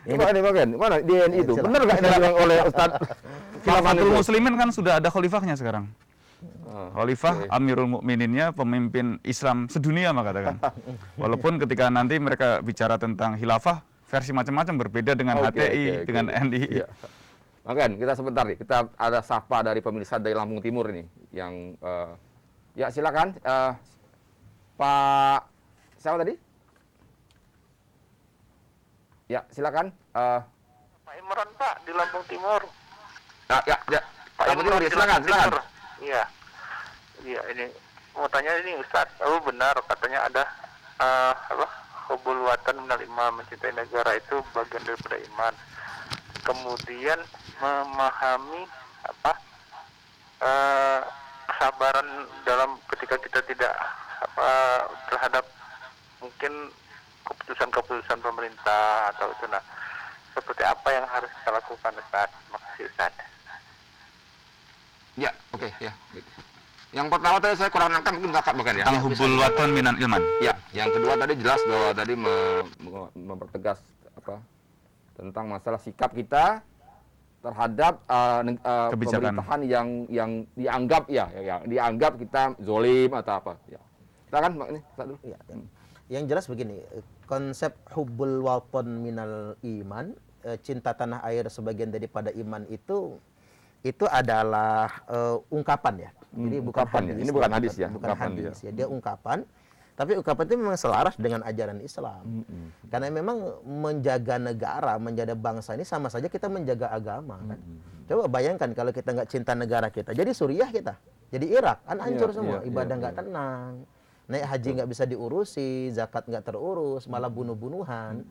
[SPEAKER 1] Mana di NI itu? Benar nggak yang dibilang oleh Ustadz
[SPEAKER 3] Khilafatul Muslimin kan sudah ada khalifahnya sekarang. Khalifah Amirul Mukmininnya pemimpin Islam sedunia maka katakan. Walaupun ketika nanti mereka bicara tentang khilafah versi macam-macam berbeda dengan HTI, dengan NI.
[SPEAKER 1] Iya. Makan, kita sebentar nih. Kita ada sapa dari pemirsa dari Lampung Timur ini yang ya silakan Pak siapa tadi? Ya, silakan.
[SPEAKER 7] Pak Imran, Pak, di Lampung Timur.
[SPEAKER 1] Ya.
[SPEAKER 7] Pak
[SPEAKER 1] Lampung
[SPEAKER 7] Imran
[SPEAKER 1] Timur,
[SPEAKER 7] di
[SPEAKER 1] silakan.
[SPEAKER 7] Lampung Timur. Iya. Iya, ini mau tanya ini Ustaz, benar katanya ada hubul watan minal iman, mencintai negara itu bagian daripada iman. Kemudian memahami kesabaran dalam ketika kita tidak terhadap mungkin keputusan-keputusan pemerintah atau itu. Nah, seperti apa yang harus kita lakukan, Ustaz? Makasih, Ustaz.
[SPEAKER 1] Ya, oke, ya. Yang pertama tadi saya kurang nangkap, mungkin kakak bahkan ya.
[SPEAKER 3] Al-Hubbul Watan Minal Ilman.
[SPEAKER 1] Ya, yang kedua tadi jelas bahwa tadi mempertegas tentang masalah sikap kita terhadap pemerintahan yang dianggap yang dianggap kita zolim atau apa. Ya. Kita kan ini dulu.
[SPEAKER 2] Ya. Yang jelas begini, konsep hubbul watan minal iman, cinta tanah air sebagian daripada iman itu adalah ungkapan ya. Jadi bukan hadis.
[SPEAKER 1] Ini bukan hadis ya.
[SPEAKER 2] Bukan hadis ya. Dia ungkapan. Tapi ungkapan itu memang selaras dengan ajaran Islam. Karena memang menjaga negara, menjaga bangsa ini sama saja kita menjaga agama kan. Coba bayangkan kalau kita nggak cinta negara kita. Jadi Suriah kita. Jadi Irak kan hancur semua. Ibadah nggak tenang. Naik haji nggak bisa diurusi, zakat nggak terurus, malah bunuh-bunuhan.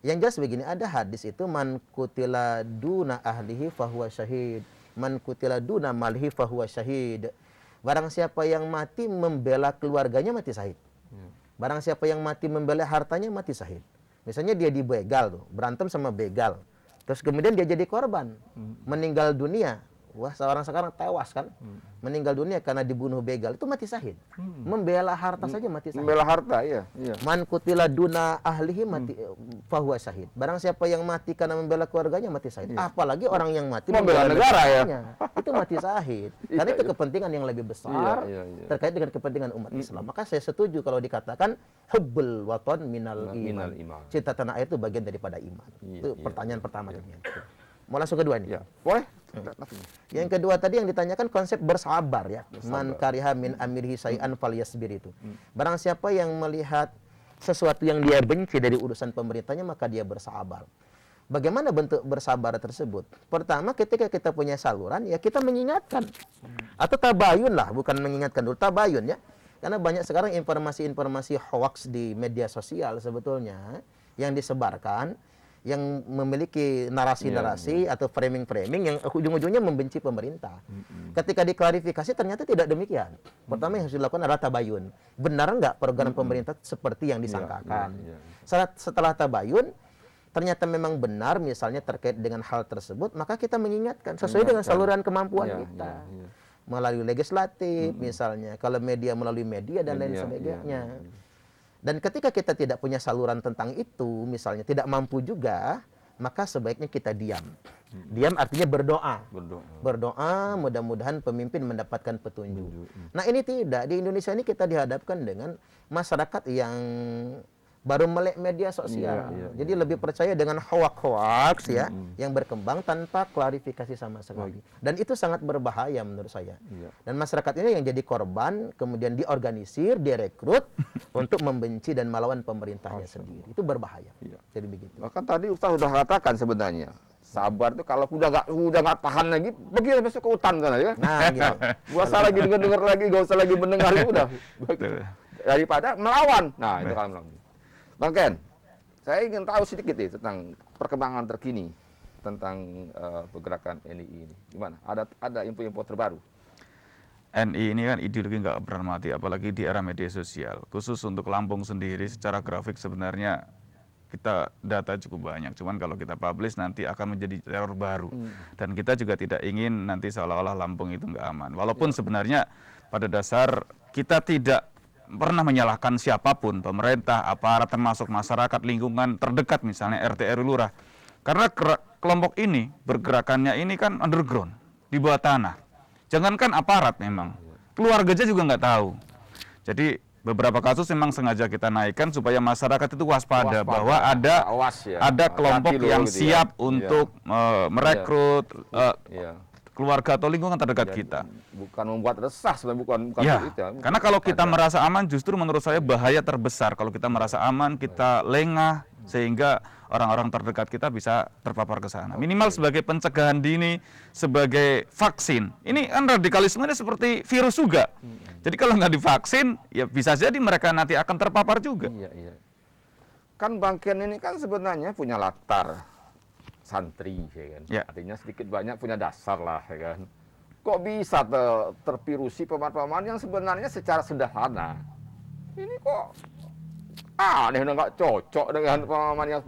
[SPEAKER 2] Yang jelas begini, ada hadis itu man kutila duna ahlihi fahuwa syahid. Man kutila duna malhi fahuwa syahid. Barang siapa yang mati membela keluarganya mati syahid. Barang siapa yang mati membela hartanya mati syahid. Misalnya dia dibegal tuh, berantem sama begal. Terus kemudian dia jadi korban, meninggal dunia. Wah, sekarang tewas kan, meninggal dunia karena dibunuh begal, itu mati syahid. Membela harta saja mati syahid.
[SPEAKER 1] Membela harta, iya.
[SPEAKER 2] Man qutila duna ahlihi mati fahuwa syahid. Barang siapa yang mati karena membela keluarganya mati syahid. Apalagi orang yang mati
[SPEAKER 1] Membela negara ya.
[SPEAKER 2] Itu mati syahid. Karena itu kepentingan yang lebih besar terkait dengan kepentingan umat Islam. Maka saya setuju kalau dikatakan hubbul waton minal iman. Cinta tanah air itu bagian daripada iman. Itu pertanyaan pertama. Mau langsung kedua nih.
[SPEAKER 1] Ya, boleh.
[SPEAKER 2] Yang kedua tadi yang ditanyakan konsep bersabar ya. Man kariha min amirihi syai'an falyasbir itu. Barang siapa yang melihat sesuatu yang dia benci dari urusan pemerintahnya maka dia bersabar. Bagaimana bentuk bersabar tersebut? Pertama, ketika kita punya saluran ya kita mengingatkan. Atau tabayun lah, bukan mengingatkan dulu, tabayun ya. Karena banyak sekarang informasi-informasi hoax di media sosial sebetulnya yang disebarkan yang memiliki narasi-narasi atau framing-framing yang ujung-ujungnya membenci pemerintah. Ketika diklarifikasi ternyata tidak demikian. Pertama yang harus dilakukan adalah tabayun. Benar nggak program pemerintah seperti yang disangkakan? Setelah tabayun, ternyata memang benar misalnya terkait dengan hal tersebut, maka kita mengingatkan sesuai dengan saluran kemampuan kita. Melalui legislatif misalnya, kalau media melalui media dan lain sebagainya. Dan ketika kita tidak punya saluran tentang itu, misalnya tidak mampu juga, maka sebaiknya kita diam. Diam artinya berdoa. Berdoa, mudah-mudahan pemimpin mendapatkan petunjuk. Nah ini tidak. Di Indonesia ini kita dihadapkan dengan masyarakat yang baru melek media sosial. Jadi lebih percaya dengan hoax ya, yang berkembang tanpa klarifikasi sama sekali. Dan itu sangat berbahaya menurut saya. Dan masyarakat ini yang jadi korban, kemudian diorganisir, direkrut untuk membenci dan melawan pemerintahnya sendiri. Itu berbahaya. Jadi begitu.
[SPEAKER 1] Bahkan tadi Ustaz sudah katakan sebenarnya, sabar itu kalau udah nggak tahan lagi, pergi besok ke hutan sana ya.
[SPEAKER 2] Nah, gitu.
[SPEAKER 1] Gak usah lagi dengar lagi, gak usah lagi mendengar, udah. Daripada melawan. Nah, itu kan melawan. Bang Ken, saya ingin tahu sedikit nih tentang perkembangan terkini tentang pergerakan NII ini. Gimana? Ada info-info terbaru?
[SPEAKER 3] NI ini kan ideologi nggak pernah mati, apalagi di era media sosial. Khusus untuk Lampung sendiri, secara grafik sebenarnya kita data cukup banyak. Cuman kalau kita publish nanti akan menjadi teror baru. Dan kita juga tidak ingin nanti seolah-olah Lampung itu nggak aman. Walaupun sebenarnya pada dasar kita tidak pernah menyalahkan siapapun, pemerintah, aparat, termasuk masyarakat, lingkungan terdekat misalnya RT RW lurah. Karena kelompok ini bergerakannya ini kan underground, di bawah tanah. Jangankan aparat memang, keluarga aja juga nggak tahu. Jadi beberapa kasus memang sengaja kita naikkan supaya masyarakat itu waspada bahwa ada kelompok yang siap untuk merekrut keluarga atau lingkungan terdekat kita.
[SPEAKER 1] Bukan membuat resah sebenarnya, bukan
[SPEAKER 3] ya,
[SPEAKER 1] itu ya.
[SPEAKER 3] Karena kalau kita merasa aman, justru menurut saya bahaya terbesar kalau kita merasa aman, kita lengah sehingga orang-orang terdekat kita bisa terpapar ke sana. Minimal sebagai pencegahan dini, sebagai vaksin. Ini kan radikalisme ini seperti virus juga. Jadi kalau nggak divaksin, ya bisa jadi mereka nanti akan terpapar juga.
[SPEAKER 1] Iya. Kan Bang Ken ini kan sebenarnya punya latar santri, ya kan? Artinya sedikit banyak punya dasar lah, ya kan? Kok bisa terpirusi pemahaman yang sebenarnya secara sederhana? Ini kok aneh, nggak cocok dengan pemahaman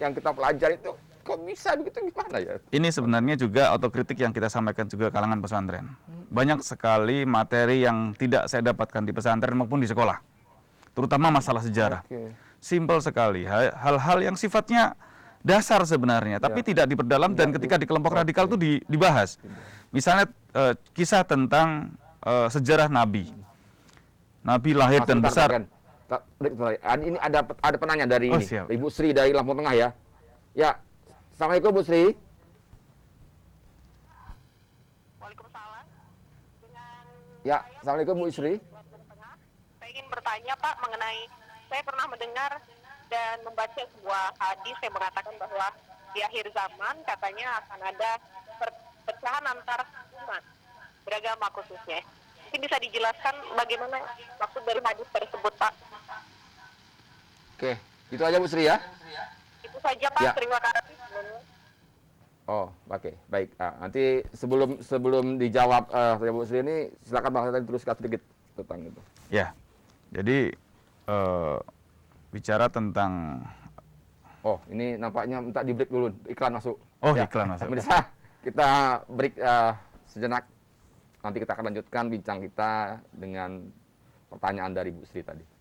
[SPEAKER 1] yang kita pelajari itu. Kok bisa begitu, gimana ya?
[SPEAKER 3] Ini sebenarnya juga otokritik yang kita sampaikan juga kalangan pesantren. Banyak sekali materi yang tidak saya dapatkan di pesantren maupun di sekolah, terutama masalah sejarah. Simpel sekali, hal-hal yang sifatnya dasar sebenarnya, tapi tidak diperdalam dan ketika di kelompok radikal itu dibahas. Misalnya kisah tentang sejarah Nabi. Nabi lahir dan besar.
[SPEAKER 1] Ini ada penanya dari ini,
[SPEAKER 3] siap.
[SPEAKER 1] Ibu Sri dari Lampung Tengah ya. Ya, Assalamualaikum Bu Sri.
[SPEAKER 8] Waalaikumsalam.
[SPEAKER 1] Ya, Assalamualaikum Bu Sri.
[SPEAKER 8] Saya ingin bertanya Pak mengenai, saya pernah mendengar dan membaca sebuah hadis yang mengatakan bahwa di akhir zaman katanya akan ada perpecahan antar umat beragama khususnya. Mungkin bisa dijelaskan bagaimana maksud dari hadis tersebut Pak?
[SPEAKER 1] Oke, itu aja Bu Sri ya.
[SPEAKER 8] Itu saja Pak, terima kasih.
[SPEAKER 1] Oh, oke, baik. Nanti sebelum dijawab Bu Sri ini, silakan Bang Hasan teruskan sedikit tentang itu.
[SPEAKER 3] Ya, jadi bicara tentang
[SPEAKER 1] ini nampaknya minta di break dulu, iklan masuk.
[SPEAKER 3] iklan masuk.
[SPEAKER 1] Pemirsa, kita break sejenak. Nanti kita akan lanjutkan bincang kita dengan pertanyaan dari Bu Sri tadi.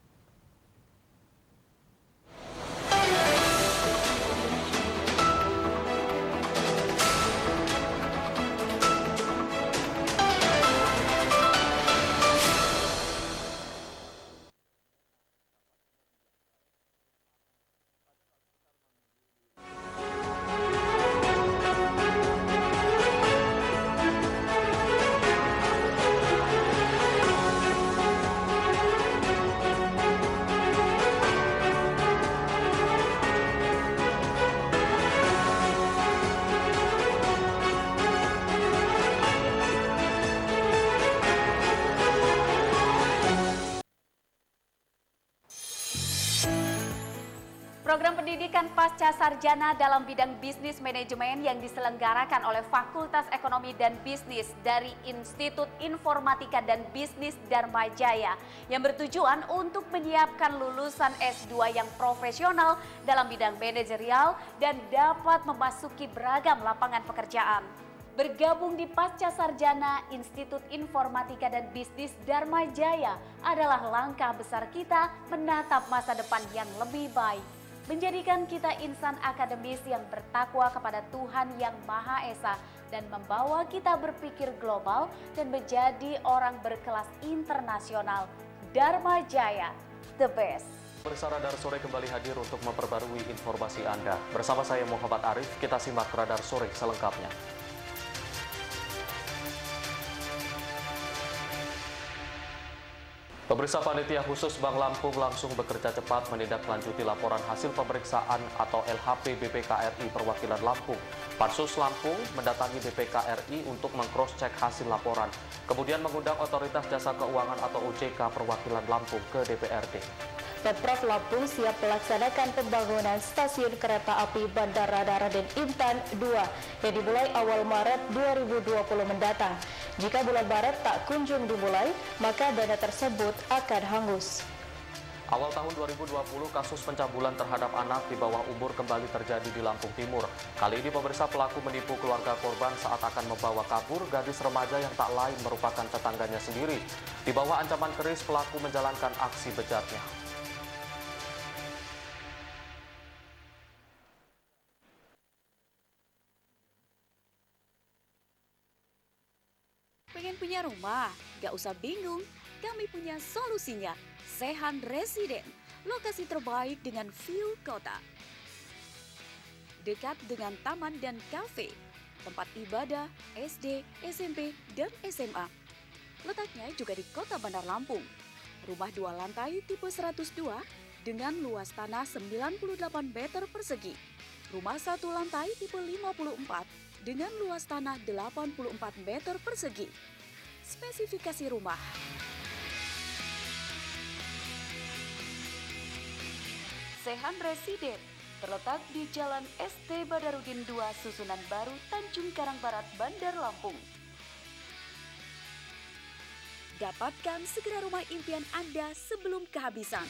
[SPEAKER 4] Program pendidikan pasca sarjana dalam bidang bisnis manajemen yang diselenggarakan oleh Fakultas Ekonomi dan Bisnis dari Institut Informatika dan Bisnis Dharma Jaya yang bertujuan untuk menyiapkan lulusan S2 yang profesional dalam bidang manajerial dan dapat memasuki beragam lapangan pekerjaan. Bergabung di Pasca Sarjana Institut Informatika dan Bisnis Dharma Jaya adalah langkah besar kita menatap masa depan yang lebih baik. Menjadikan kita insan akademis yang bertakwa kepada Tuhan Yang Maha Esa dan membawa kita berpikir global dan menjadi orang berkelas internasional. Dharma Jaya, the best.
[SPEAKER 5] Pemirsa Radar Sore kembali hadir untuk memperbarui informasi Anda. Bersama saya Muhammad Arif, kita simak Radar Sore selengkapnya. Pemirsa, Panitia Khusus Bank Lampung langsung bekerja cepat menindaklanjuti laporan hasil pemeriksaan atau LHP BPKRI perwakilan Lampung. Pansus Lampung mendatangi BPKRI untuk meng-cross-check hasil laporan, kemudian mengundang Otoritas Jasa Keuangan atau OJK perwakilan Lampung ke DPRD.
[SPEAKER 6] Pemprov Lampung siap melaksanakan pembangunan stasiun kereta api Bandara Raden Intan 2 yang dimulai awal Maret 2020 mendatang. Jika bulan Maret tak kunjung dimulai, maka dana tersebut akan hangus.
[SPEAKER 5] Awal tahun 2020, kasus pencabulan terhadap anak di bawah umur kembali terjadi di Lampung Timur. Kali ini pemirsa, pelaku menipu keluarga korban saat akan membawa kabur gadis remaja yang tak lain merupakan tetangganya sendiri. Di bawah ancaman keris, pelaku menjalankan aksi bejatnya.
[SPEAKER 9] Pengen punya rumah? Gak usah bingung, kami punya solusinya. Sehan Residen, lokasi terbaik dengan view kota. Dekat dengan taman dan kafe, tempat ibadah, SD, SMP, dan SMA. Letaknya juga di kota Bandar Lampung. Rumah 2 lantai tipe 102 dengan luas tanah 98 meter persegi. Rumah 1 lantai tipe 54 dengan luas tanah 84 meter persegi. Spesifikasi rumah. Sehan Residen terletak di Jalan ST Badarudin 2 Susunan Baru, Tanjung Karang Barat, Bandar Lampung. Dapatkan segera rumah impian Anda sebelum kehabisan.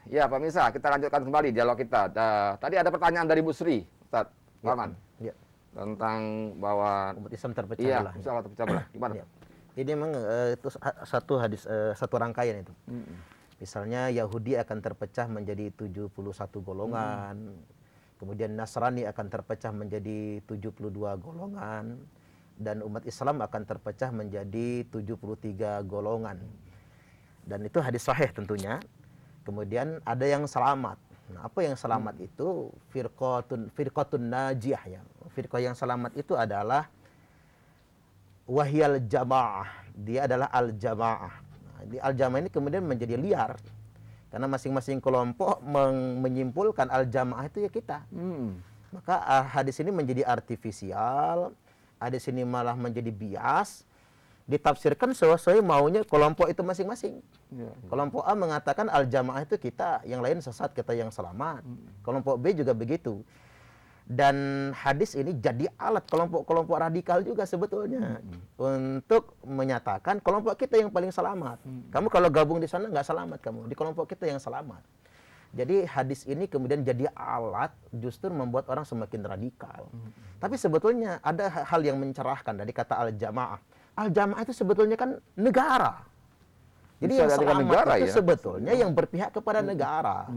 [SPEAKER 1] Ya pemirsa, kita lanjutkan kembali dialog kita. Tadi ada pertanyaan dari Bu Sri, Ustaz Rahman,
[SPEAKER 2] Ya.
[SPEAKER 1] tentang bahwa
[SPEAKER 2] Umat Islam terpecah
[SPEAKER 1] iya,
[SPEAKER 2] belah.
[SPEAKER 1] Islam terpecah belah. Gimana?
[SPEAKER 2] Ya. Ini memang itu satu hadis, satu rangkaian itu. Misalnya Yahudi akan terpecah menjadi 71 golongan, kemudian Nasrani akan terpecah menjadi 72 golongan, dan umat Islam akan terpecah menjadi 73 golongan. Dan itu hadis sahih tentunya. Kemudian ada yang selamat. Nah, apa yang selamat itu? Firqatun najiyah ya. Firqah yang selamat itu adalah wahyal jamaah. Dia adalah al-jamaah. Nah, di al-jamaah ini kemudian menjadi liar. Karena masing-masing kelompok menyimpulkan al-jamaah itu ya kita. Maka hadis ini menjadi artifisial, hadis ini malah menjadi bias, ditafsirkan sesuai maunya kelompok itu masing-masing. Kelompok A mengatakan al-jamaah itu kita, yang lain sesat, kita yang selamat. Kelompok B juga begitu. Dan hadis ini jadi alat kelompok-kelompok radikal juga sebetulnya untuk menyatakan kelompok kita yang paling selamat. Kamu kalau gabung di sana nggak selamat kamu, di kelompok kita yang selamat. Jadi hadis ini kemudian jadi alat justru membuat orang semakin radikal. Tapi sebetulnya ada hal yang mencerahkan dari kata al-jamaah. Al-jamaah itu sebetulnya kan negara. Jadi
[SPEAKER 1] Bisa
[SPEAKER 2] yang
[SPEAKER 1] jadikan
[SPEAKER 2] selamat
[SPEAKER 1] negara
[SPEAKER 2] itu
[SPEAKER 1] ya?
[SPEAKER 2] sebetulnya yang berpihak kepada negara.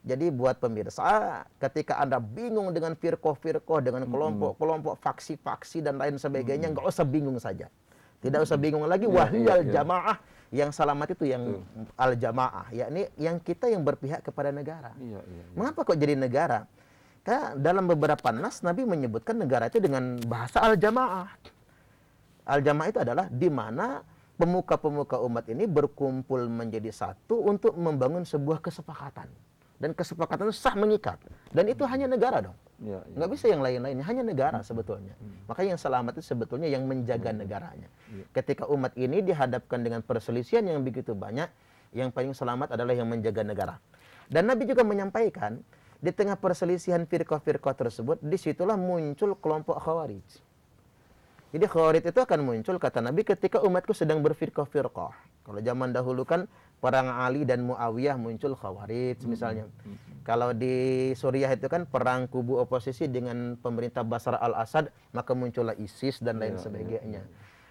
[SPEAKER 2] Jadi buat pemirsa, ketika Anda bingung dengan firqah-firqah, dengan kelompok-kelompok, faksi-faksi dan lain sebagainya, nggak usah bingung saja. Tidak usah bingung lagi, wahyal jamaah. Yang selamat itu yang al-jamaah, yakni yang kita yang berpihak kepada negara. Mengapa kok jadi negara? Karena dalam beberapa nas Nabi menyebutkan negara itu dengan bahasa al-jamaah. Al-jamaah itu adalah di mana pemuka-pemuka umat ini berkumpul menjadi satu untuk membangun sebuah kesepakatan. Dan kesepakatan itu sah mengikat. Dan itu hanya negara dong. Nggak bisa yang lain-lainnya, hanya negara sebetulnya. Maka yang selamat itu sebetulnya yang menjaga negaranya. Ketika umat ini dihadapkan dengan perselisihan yang begitu banyak, yang paling selamat adalah yang menjaga negara. Dan Nabi juga menyampaikan, di tengah perselisihan firqah-firqah tersebut, disitulah muncul kelompok Khawarij. Jadi Khawarij itu akan muncul, kata Nabi, ketika umatku sedang berfirqah-firqah. Kalau zaman dahulu kan perang Ali dan Muawiyah muncul Khawarij misalnya. Kalau di Suriah itu kan perang kubu oposisi dengan pemerintah Bashar al-Assad, maka muncullah ISIS dan lain sebagainya.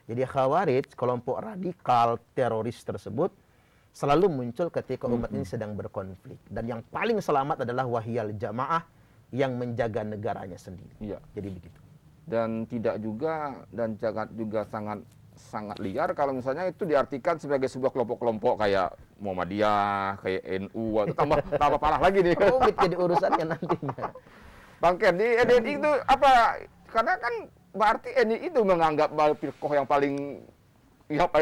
[SPEAKER 2] Jadi Khawarij, kelompok radikal teroris tersebut, selalu muncul ketika umat ini sedang berkonflik. Dan yang paling selamat adalah wahyal jamaah yang menjaga negaranya sendiri. Jadi begitu.
[SPEAKER 1] Dan tidak juga, dan jangan juga sangat liar kalau misalnya itu diartikan sebagai sebuah kelompok-kelompok kayak Muhammadiyah, kayak NU, atau tambah parah lagi nih.
[SPEAKER 2] Rumit jadi urusannya nantinya.
[SPEAKER 1] Bang Ken, di NI itu apa? Karena kan berarti NI itu menganggap firqah yang paling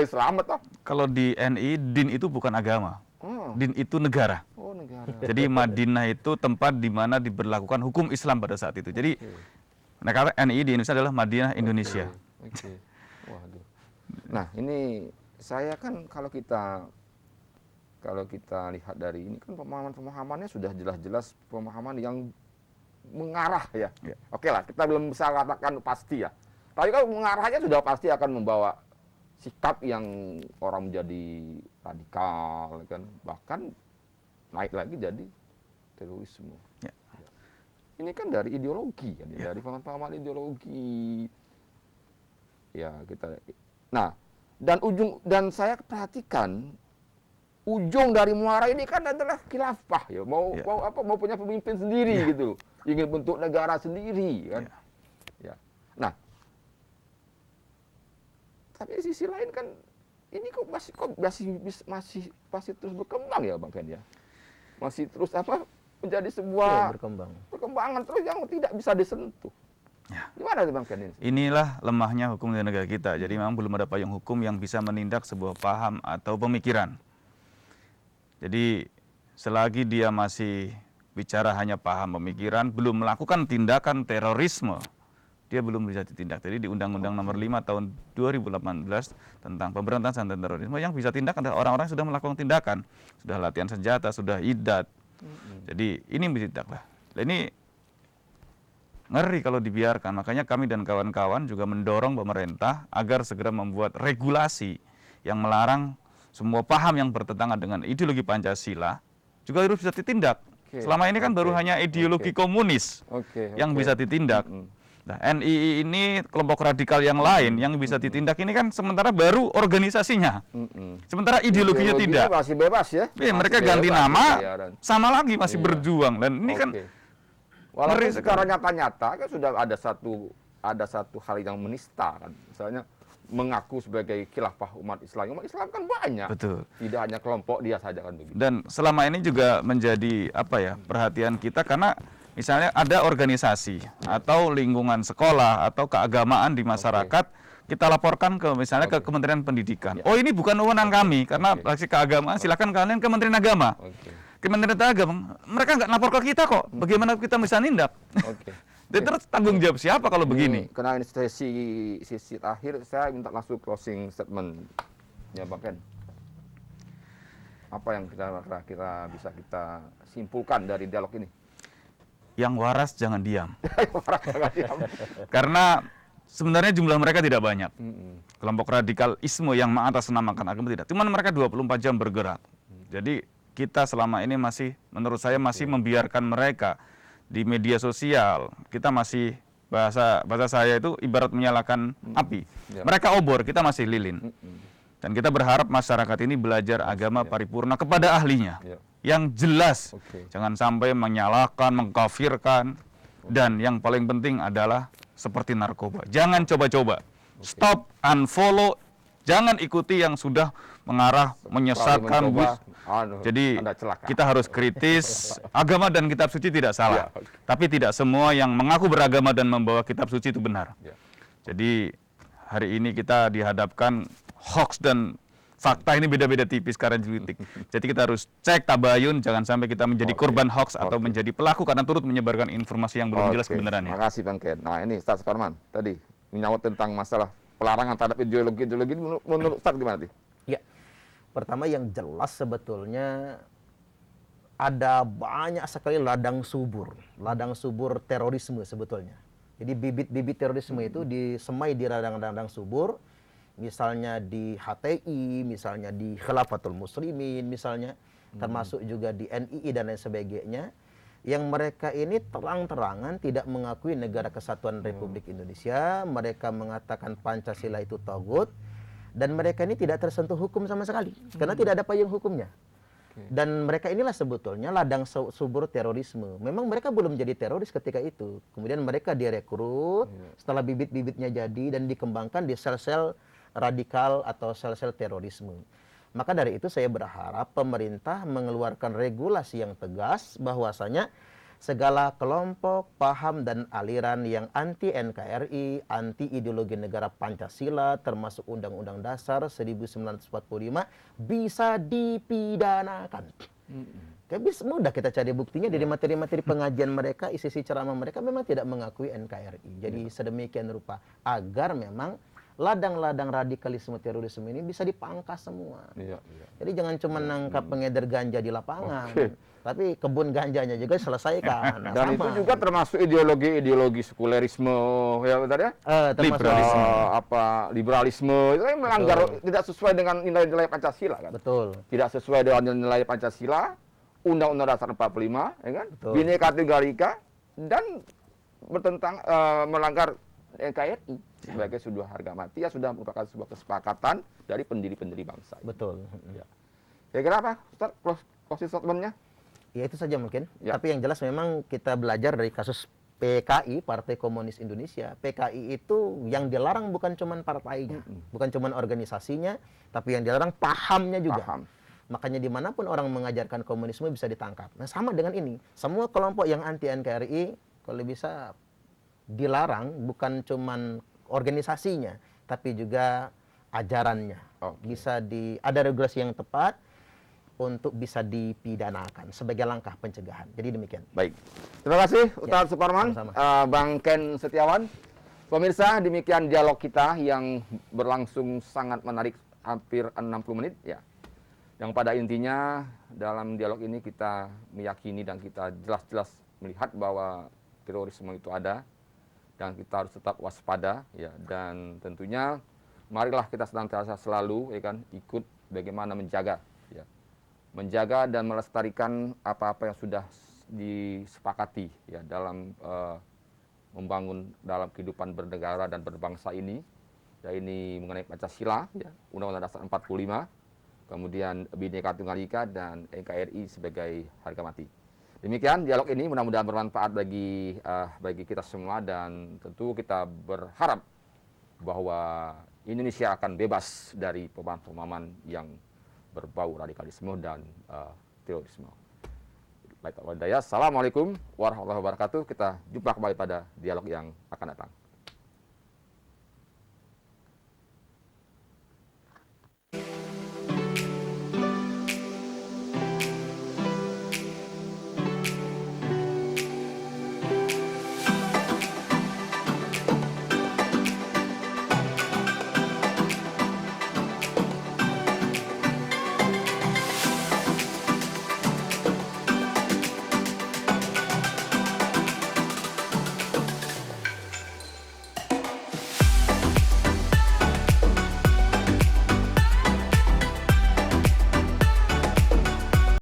[SPEAKER 1] selamat toh.
[SPEAKER 3] Kalau di NI, din itu bukan agama. Din itu negara.
[SPEAKER 1] Oh, negara.
[SPEAKER 3] Jadi Madinah itu tempat di mana diberlakukan hukum Islam pada saat itu. Jadi negara NI di Indonesia adalah Madinah Indonesia.
[SPEAKER 1] Waduh. Nah, ini saya kan kalau kita lihat dari ini kan pemahamannya sudah jelas-jelas pemahaman yang mengarah ya. Oke lah, kita belum bisa katakan pasti ya. Tapi kalau mengarahnya sudah pasti akan membawa sikap yang orang menjadi radikal kan, bahkan naik lagi jadi terorisme. Ini kan dari ideologi kan, dari pemahaman ideologi. Ya, kita. Nah, dan saya perhatikan ujung dari muara ini kan adalah khilafah ya. Mau punya pemimpin sendiri gitu. Ingin bentuk negara sendiri kan. Nah, tapi di sisi lain kan ini kok masih terus berkembang ya Bang Ken ya. Masih terus menjadi sebuah perkembangan terus yang tidak bisa disentuh. Gimana Bang Ken ini?
[SPEAKER 3] Inilah lemahnya hukum di negara kita. Jadi memang belum ada payung hukum yang bisa menindak sebuah paham atau pemikiran. Jadi selagi dia masih bicara hanya paham pemikiran, belum melakukan tindakan terorisme, dia belum bisa ditindak. Jadi di Undang-Undang Nomor 5 tahun 2018 tentang pemberantasan dan terorisme, yang bisa tindak adalah orang-orang yang sudah melakukan tindakan, sudah latihan senjata, sudah idat. Jadi ini ditindak lah. Ini ngeri kalau dibiarkan. Makanya kami dan kawan-kawan juga mendorong pemerintah agar segera membuat regulasi yang melarang semua paham yang bertentangan dengan ideologi Pancasila juga harus bisa ditindak. Selama ini kan baru hanya ideologi komunis yang bisa ditindak. Nah, NII ini kelompok radikal yang lain yang bisa ditindak ini kan sementara baru organisasinya. Sementara ideologinya tidak.
[SPEAKER 1] Masih bebas ya.
[SPEAKER 3] Mereka ganti nama, sama lagi masih berjuang dan ini kan
[SPEAKER 1] walaupun secara nyata-nyata kan sudah ada satu hal yang menista kan. Misalnya mengaku sebagai khilafah umat Islam. Umat Islam kan banyak.
[SPEAKER 3] Betul.
[SPEAKER 1] Tidak hanya kelompok dia saja kan begitu.
[SPEAKER 3] Dan selama ini juga menjadi perhatian kita karena misalnya ada organisasi atau lingkungan sekolah atau keagamaan di masyarakat kita laporkan ke misalnya ke Kementerian Pendidikan. Oh ini bukan wewenang kami karena fraksi keagamaan silakan kalian ke Kementerian Agama. Kementerian Agama mereka nggak lapor ke kita kok. Bagaimana kita bisa nindak? Terus tanggung jawab siapa kalau begini?
[SPEAKER 1] Karena ini sesi akhir, saya minta langsung closing statement ya Bang Ken. Apa yang kira-kira bisa kita simpulkan dari dialog ini?
[SPEAKER 3] Yang waras jangan diam. Karena sebenarnya jumlah mereka tidak banyak. Kelompok radikalisme yang mengatasnamakan agama tidak. Cuman mereka 24 jam bergerak. Jadi kita selama ini menurut saya masih membiarkan mereka di media sosial. Kita masih bahasa saya itu ibarat menyalakan api. Mereka obor, kita masih lilin. Dan kita berharap masyarakat ini belajar agama paripurna kepada ahlinya. Yang jelas, jangan sampai menyalahkan, mengkafirkan. Dan yang paling penting adalah seperti narkoba. Jangan coba-coba. Stop, unfollow, jangan ikuti yang sudah mengarah, menyesatkan. Jadi kita harus kritis. Agama dan kitab suci tidak salah. Tapi tidak semua yang mengaku beragama dan membawa kitab suci itu benar. Jadi hari ini kita dihadapkan hoax dan fakta ini beda-beda tipis karena politik. Jadi kita harus cek tabayun, jangan sampai kita menjadi korban hoax atau menjadi pelaku karena turut menyebarkan informasi yang belum jelas kebenarannya.
[SPEAKER 1] Terima kasih Bang Ken. Nah ini Ustaz Suparman tadi menyangkut tentang masalah pelarangan terhadap ideologi menurut Ustaz gimana sih?
[SPEAKER 2] Ya, pertama yang jelas sebetulnya ada banyak sekali ladang subur terorisme sebetulnya. Jadi bibit-bibit terorisme itu disemai di ladang-ladang subur. Misalnya di HTI, misalnya di Khilafatul Muslimin, misalnya termasuk juga di NII dan lain sebagainya, yang mereka ini terang-terangan tidak mengakui negara kesatuan Republik Indonesia, mereka mengatakan Pancasila itu tauhid, dan mereka ini tidak tersentuh hukum sama sekali, karena tidak ada payung hukumnya. Dan mereka inilah sebetulnya ladang subur terorisme. Memang mereka belum jadi teroris ketika itu. Kemudian mereka direkrut, setelah bibit-bibitnya jadi dan dikembangkan di sel-sel radikal atau sel-sel terorisme. Maka dari itu saya berharap pemerintah mengeluarkan regulasi yang tegas bahwasanya segala kelompok, paham dan aliran yang anti NKRI, anti ideologi negara Pancasila termasuk Undang-Undang Dasar 1945 bisa dipidanakan. Mudah kita cari buktinya dari materi-materi pengajian mereka, isi-isi ceramah mereka memang tidak mengakui NKRI. Jadi sedemikian rupa agar memang ladang-ladang radikalisme terorisme ini bisa dipangkas semua. Jadi jangan cuma nangkap pengedar ganja di lapangan, tapi kebun ganjanya juga selesaikan. Nah,
[SPEAKER 1] dan
[SPEAKER 2] sama.
[SPEAKER 1] itu juga termasuk ideologi sekulerisme, ya betul ya? Liberalisme itu kan melanggar, tidak sesuai dengan nilai-nilai Pancasila kan?
[SPEAKER 2] Betul.
[SPEAKER 1] Tidak sesuai dengan nilai Pancasila, Undang-Undang Dasar 45, ya kan? Bhinneka Tunggal Ika dan bertentang melanggar NKRI sebagai sebuah harga mati ya sudah merupakan sebuah kesepakatan dari pendiri-pendiri bangsa.
[SPEAKER 2] Betul.
[SPEAKER 1] Ya. Kira-kira apa, Ustaz? Closing statement-nya?
[SPEAKER 2] Ya itu saja mungkin. Tapi yang jelas memang kita belajar dari kasus PKI, Partai Komunis Indonesia. PKI itu yang dilarang bukan cuma partainya, bukan cuma organisasinya, tapi yang dilarang pahamnya juga. Makanya dimanapun orang mengajarkan komunisme bisa ditangkap. Nah sama dengan ini, semua kelompok yang anti NKRI kalau bisa dilarang bukan cuman organisasinya tapi juga ajarannya. Bisa ada regulasi yang tepat untuk bisa dipidanakan sebagai langkah pencegahan. Jadi demikian.
[SPEAKER 1] Baik. Terima kasih Ustaz Suparman, Bang Ken Setiawan. Pemirsa, demikian dialog kita yang berlangsung sangat menarik hampir 60 menit ya. Yang pada intinya dalam dialog ini kita meyakini dan kita jelas-jelas melihat bahwa terorisme itu ada. Dan kita harus tetap waspada ya, dan tentunya marilah kita senantiasa selalu ya kan ikut bagaimana menjaga ya menjaga dan melestarikan apa-apa yang sudah disepakati ya dalam membangun dalam kehidupan bernegara dan berbangsa ini. Ya, ini mengenai Pancasila, ya, Undang-Undang Dasar 45, kemudian Bhinneka Tunggal Ika dan NKRI sebagai harga mati. Demikian dialog ini mudah-mudahan bermanfaat bagi kita semua, dan tentu kita berharap bahwa Indonesia akan bebas dari pemahaman yang berbau radikalisme dan terorisme. Baik, Assalamualaikum warahmatullahi wabarakatuh. Kita jumpa kembali pada dialog yang akan datang.